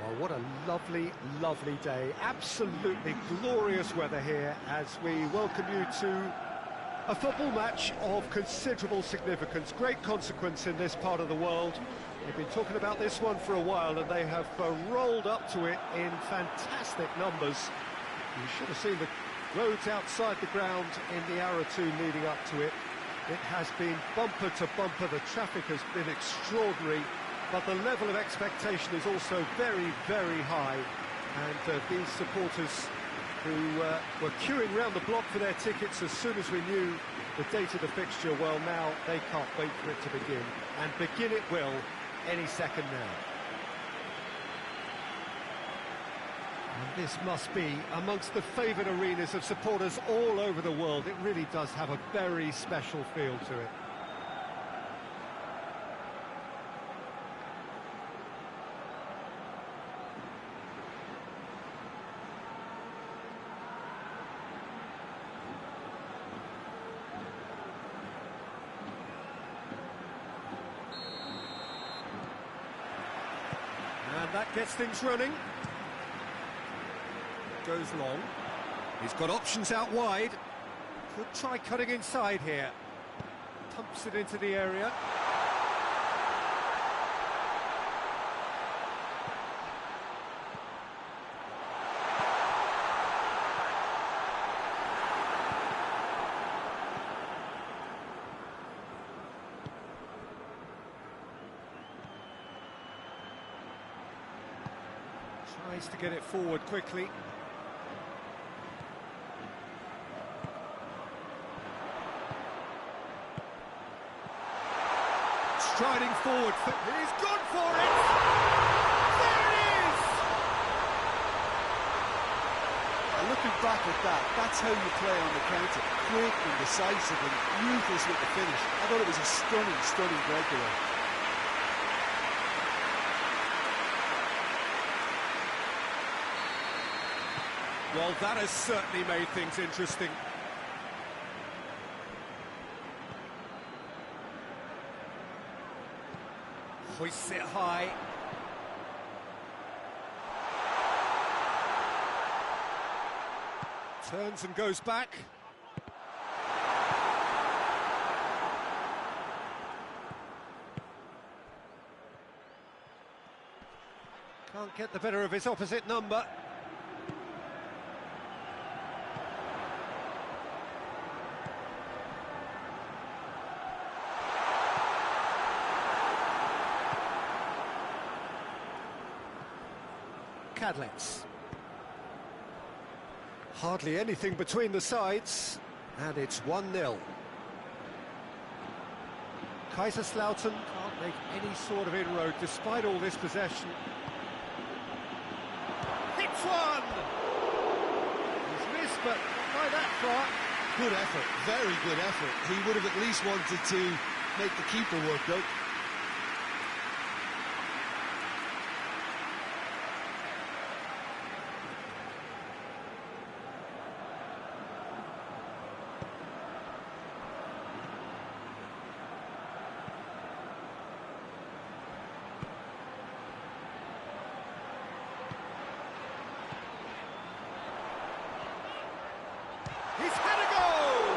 Oh, what a lovely, lovely day. Absolutely glorious weather here as we welcome you to a football match of considerable significance, great consequence in this part of the world. They've been talking about this one for a while and they have rolled up to it in fantastic numbers. You should have seen the roads outside the ground in the hour or two leading up to it. It has been bumper to bumper, the traffic has been extraordinary. But the level of expectation is also very, very high. And these supporters who were queuing round the block for their tickets as soon as we knew the date of the fixture, well, now they can't wait for it to begin. And begin it will any second now. And this must be amongst the favoured arenas of supporters all over the world. It really does have a very special feel to it. And that gets things running. Goes long. He's got options out wide. Could try cutting inside here. Pumps it into the area. Tries to get it forward quickly. Striding forward, he's gone for it! There it is! Looking back at that, that's how you play on the counter. Quick and decisive and ruthless with the finish. I thought it was a stunning, stunning breakaway. Well, that has certainly made things interesting. Hoists it high. Turns and goes back. Can't get the better of his opposite number. Cadlets. Hardly anything between the sides, and it's 1-0. Kaiserslautern can't make any sort of inroad despite all this possession. Hits one! He's missed, but not by that far. Good effort, very good effort. He would have at least wanted to make the keeper work, though. He's had a goal!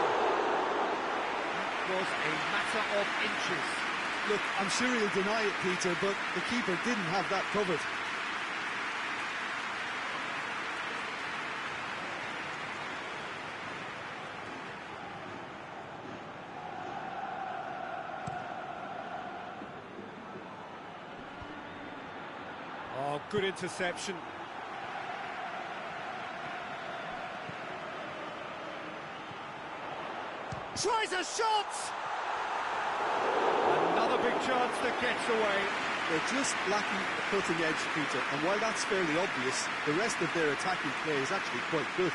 That was a matter of inches. Look, I'm sure he'll deny it, Peter, but the keeper didn't have that covered. Oh, good interception. Tries a shot! Another big chance that gets away. They're just lacking the cutting edge, Peter, and while that's fairly obvious, the rest of their attacking play is actually quite good.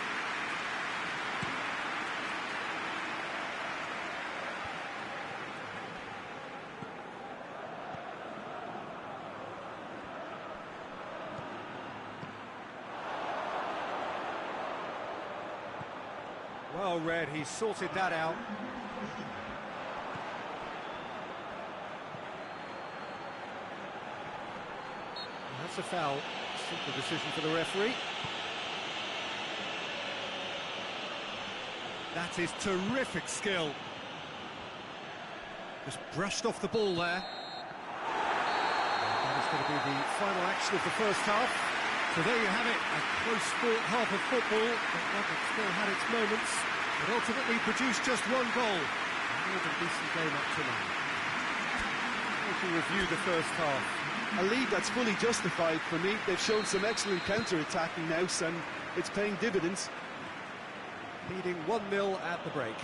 Well read, he sorted that out. That's a foul. Simple decision for the referee. That is terrific skill. Just brushed off the ball there. That is going to be the final action of the first half. So there you have it, a close-fought half of football, but one that still had its moments, but ultimately produced just one goal. More than decent game up to now. How to review the first half? A lead that's fully justified for me. They've shown some excellent counter-attacking now, and it's paying dividends. Leading 1-0 at the break.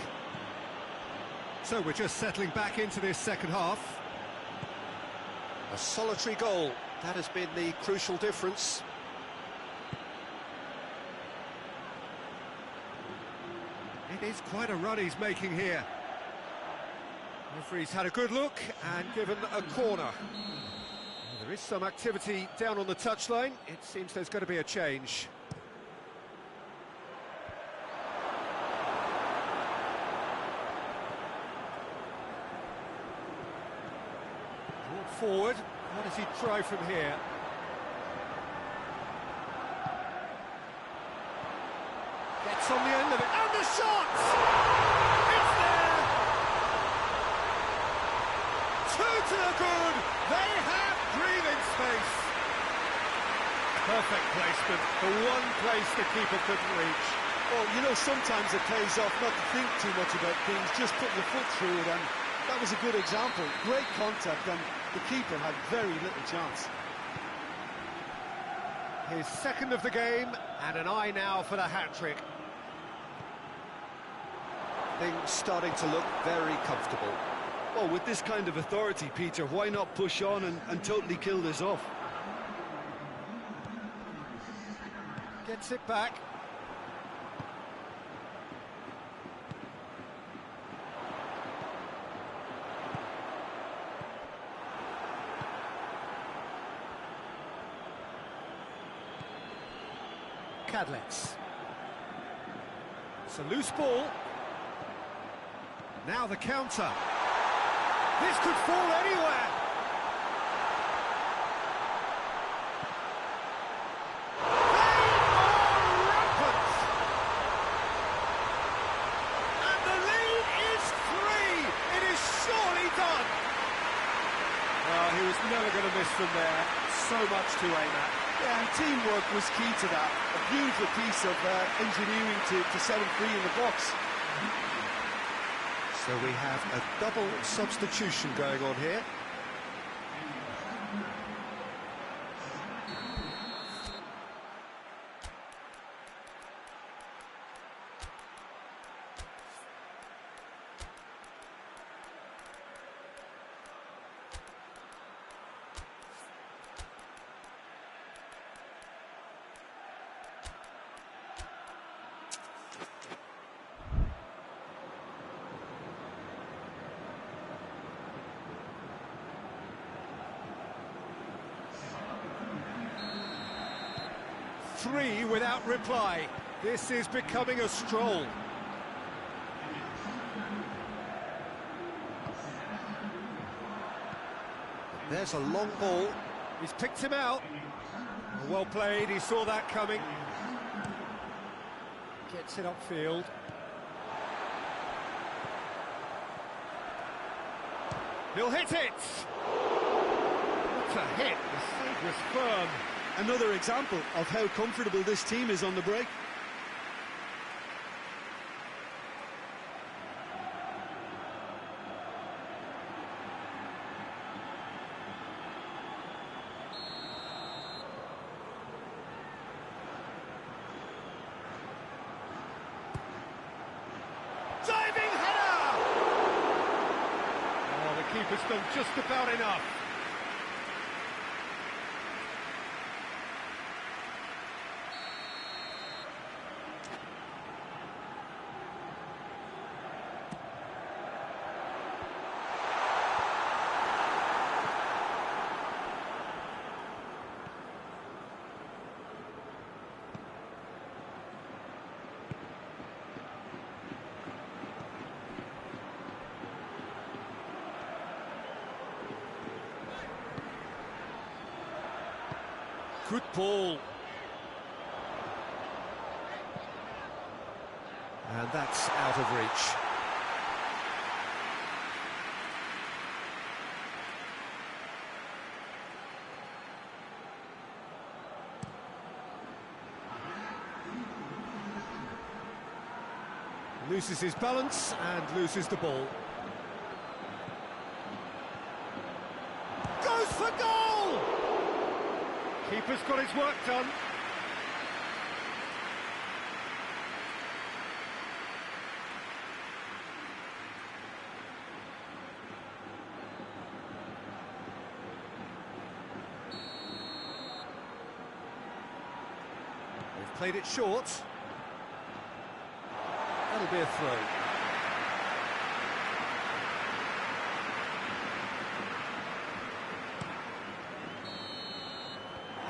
So we're just settling back into this second half. A solitary goal, that has been the crucial difference. It is quite a run he's making here. Referee's had a good look and given a corner. Well, there is some activity down on the touchline. It seems there's going to be a change. Brought forward. What does he try from here? Gets on the end of it, and the shot! It's there! 2 to the good! They have breathing space! Perfect placement, the one place the keeper couldn't reach. Well, you know, sometimes it pays off not to think too much about things, just put your foot through it, and that was a good example. Great contact, and the keeper had very little chance. His second of the game, and an eye now for the hat-trick. Things starting to look very comfortable. Well, with this kind of authority, Peter, why not push on and totally kill this off? Gets it back. Cadlets. It's a loose ball. Now the counter. This could fall anywhere. They are rampant. And the lead is 3. It is surely done. Oh, he was never going to miss from there. So much to aim at. Yeah, and teamwork was key to that. A beautiful piece of engineering to set him free in the box. So we have a double substitution going on here. Three without reply. This is becoming a stroll. There's a long ball. He's picked him out. Well played, he saw that coming. Gets it upfield. He'll hit it! What a hit, the save was firm. Another example of how comfortable this team is on the break. Diving header! Oh, the keeper's done just about enough. Good ball. And that's out of reach. Loses his balance and loses the ball. Goes for goal! Keeper's got his work done. They've played it short. That'll be a throw.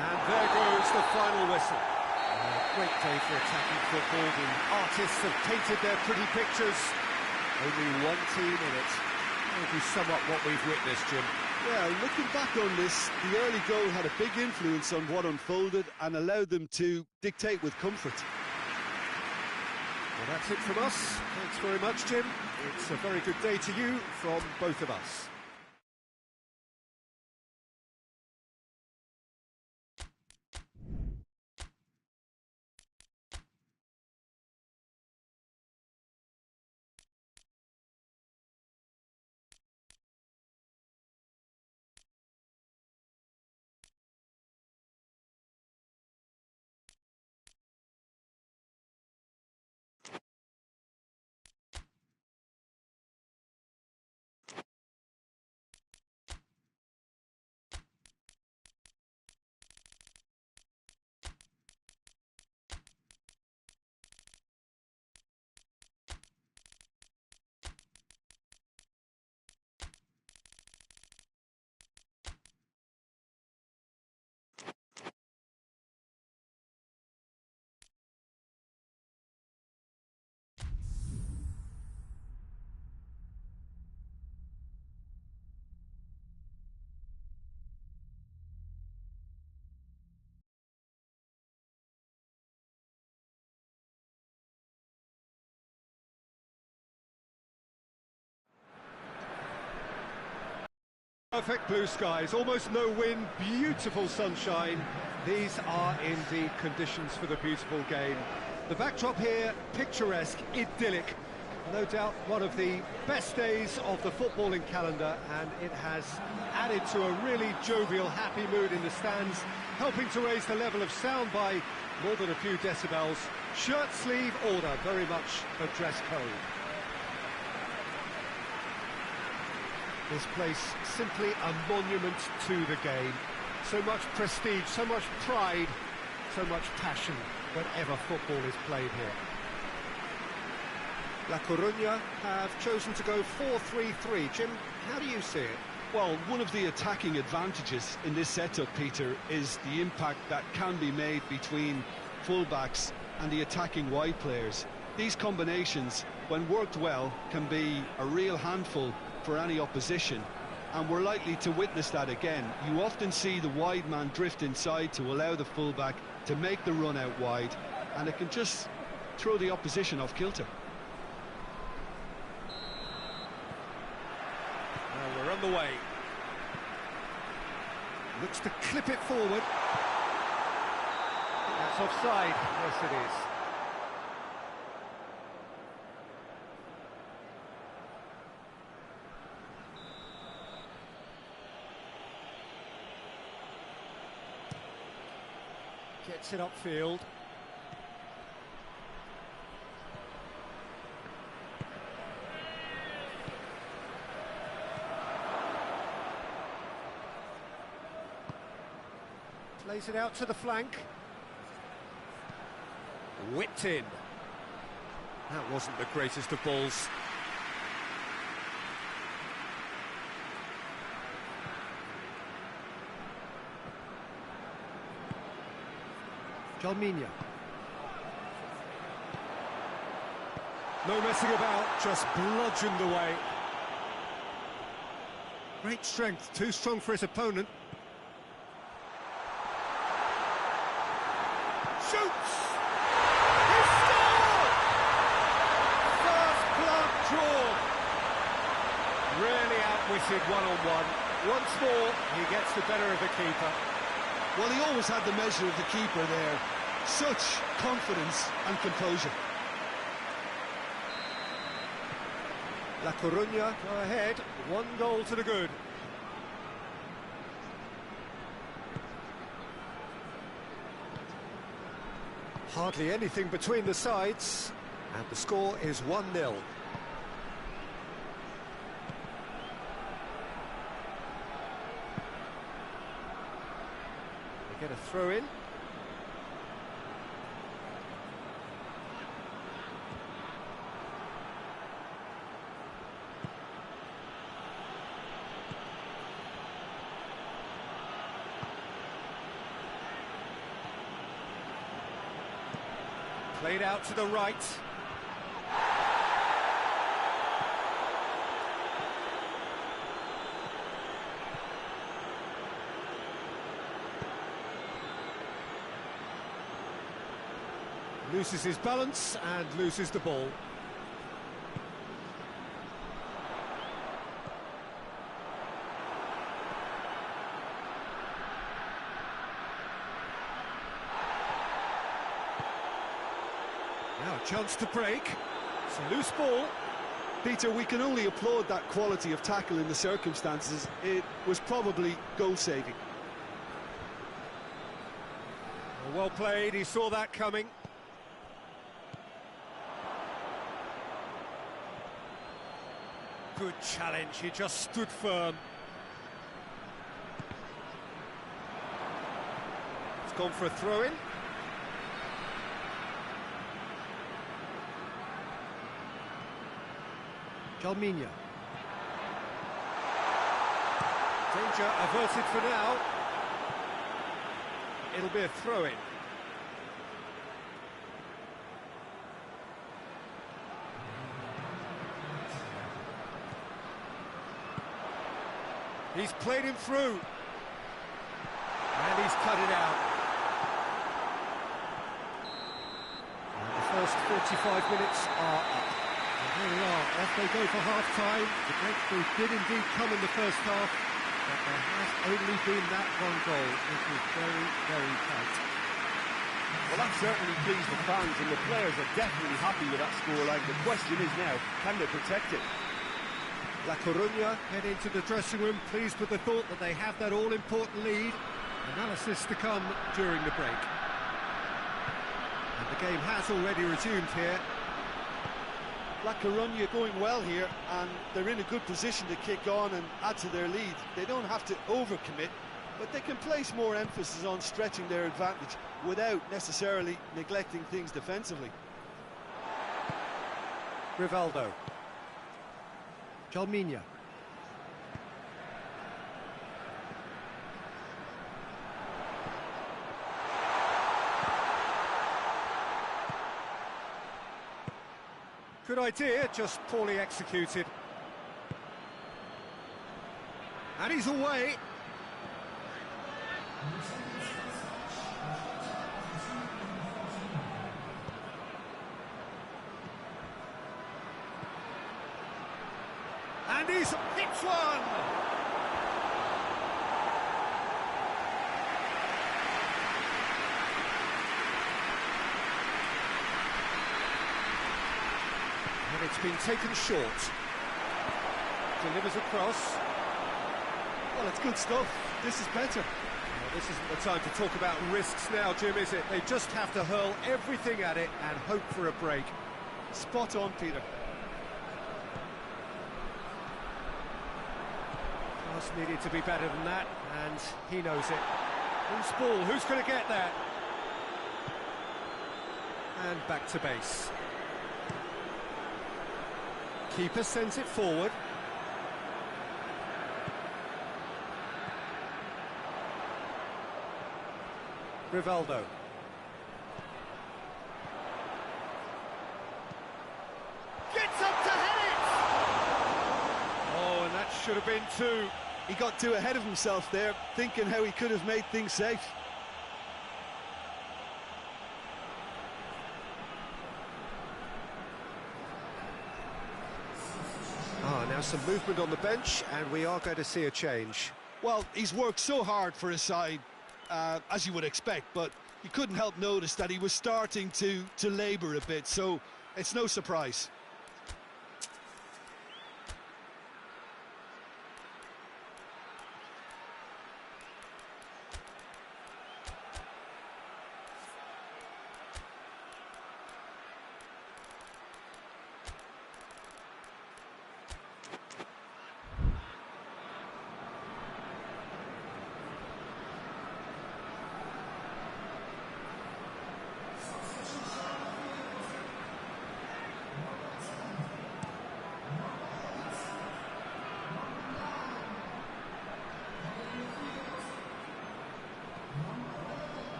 And there goes the final whistle. A great day for attacking football. The artists have painted their pretty pictures. Only one team in it. Maybe somewhat what we've witnessed, Jim. Yeah, looking back on this, the early goal had a big influence on what unfolded and allowed them to dictate with comfort. Well, that's it from us. Thanks very much, Jim. It's a very good day to you from both of us. Perfect blue skies, almost no wind, beautiful sunshine. These are indeed conditions for the beautiful game. The backdrop here, picturesque, idyllic. No doubt one of the best days of the footballing calendar, and it has added to a really jovial, happy mood in the stands, helping to raise the level of sound by more than a few decibels. Shirt sleeve order, very much a dress code. This place simply a monument to the game. So much prestige, so much pride, so much passion whenever football is played here. La Coruña have chosen to go 4-3-3. Jim, how do you see it? Well, one of the attacking advantages in this setup, Peter, is the impact that can be made between fullbacks and the attacking wide players. These combinations, when worked well, can be a real handful for any opposition, and we're likely to witness that again. You often see the wide man drift inside to allow the fullback to make the run out wide, and it can just throw the opposition off kilter. Well, we're on the way. Looks to clip it forward. That's offside. Yes, it is. Gets it upfield. Plays it out to the flank. Whipped in. That wasn't the greatest of balls. Jalminha. No messing about, just bludgeoned away. Great strength, too strong for his opponent. Shoots! He scored! First blood drawn. Really outwitted one-on-one. Once more, he gets the better of the keeper. Well, he always had the measure of the keeper there. Such confidence and composure. La Coruña go ahead, 1 goal to the good. Hardly anything between the sides, and the score is 1-0. They get a throw in. Played out to the right. Loses his balance and loses the ball. Now a chance to break. It's a loose ball. Peter, we can only applaud that quality of tackle in the circumstances. It was probably goal-saving. Well played, he saw that coming. Good challenge, he just stood firm. It's gone for a throw-in. Jalminha. Danger averted for now. It'll be a throw-in. He's played him through. And he's cut it out. And the first 45 minutes are up. And here we are, off they go for half-time. The breakthrough did indeed come in the first half, but there has only been that one goal. It was very, very tight. Well, that certainly pleased the fans, and the players are definitely happy with that scoreline. The question is now, can they protect it? La Coruña head into the dressing room, pleased with the thought that they have that all-important lead. Analysis to come during the break. And the game has already resumed here. La Coruña going well here, and they're in a good position to kick on and add to their lead. They don't have to overcommit, but they can place more emphasis on stretching their advantage without necessarily neglecting things defensively. Rivaldo. Jalminha. Good idea, just poorly executed. And he's away. And he's hits one! And it's been taken short. Delivers across. Well, it's good stuff. This is better. Well, this isn't the time to talk about risks now, Jim, is it? They just have to hurl everything at it and hope for a break. Spot on, Peter. Pass needed to be better than that, and he knows it. Who's ball? Who's going to get that? And back to base. Keeper sends it forward. Rivaldo. Gets up to hit it! Oh, and that should have been two. He got too ahead of himself there, thinking how he could have made things safe. Now some movement on the bench, and we are going to see a change. Well, he's worked so hard for his side, as you would expect, but you couldn't help notice that he was starting to labour a bit, so it's no surprise.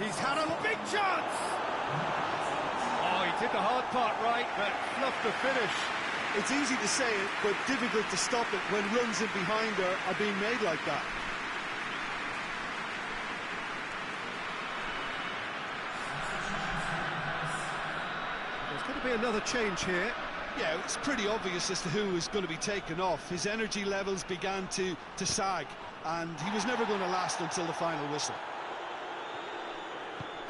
He's had a big chance! Oh, he did the hard part right, but fluffed the finish. It's easy to say it, but difficult to stop it when runs in behind are being made like that. There's going to be another change here. Yeah, it's pretty obvious as to who was going to be taken off. His energy levels began to sag, and he was never going to last until the final whistle.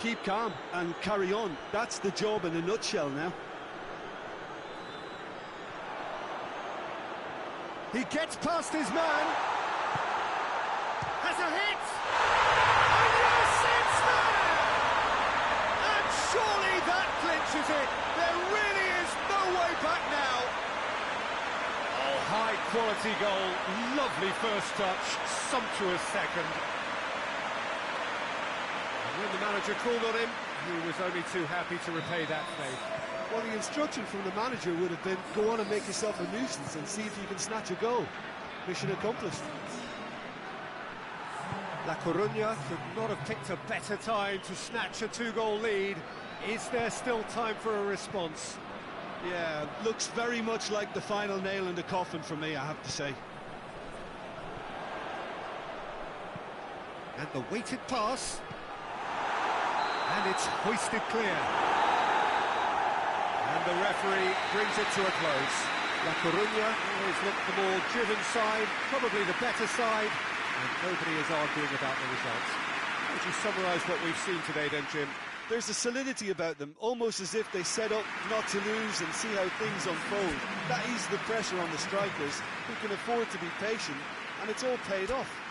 Keep calm and carry on. That's the job in a nutshell now. He gets past his man. Has a hit. And yes, it's there! And surely that clinches it. There really is no way back now. Oh, high quality goal. Lovely first touch. Sumptuous second. When the manager called on him, he was only too happy to repay that faith. Well, the instruction from the manager would have been, go on and make yourself a nuisance and see if you can snatch a goal. Mission accomplished. La Coruña could not have picked a better time to snatch a two-goal lead. Is there still time for a response? Yeah, looks very much like the final nail in the coffin for me, I have to say. And the weighted pass. And it's hoisted clear. And the referee brings it to a close. La Coruña always looked the more driven side, probably the better side, and nobody is arguing about the results. How would you summarise what we've seen today then, Jim? There's a solidity about them, almost as if they set up not to lose and see how things unfold. That eases the pressure on the strikers, who can afford to be patient, and it's all paid off.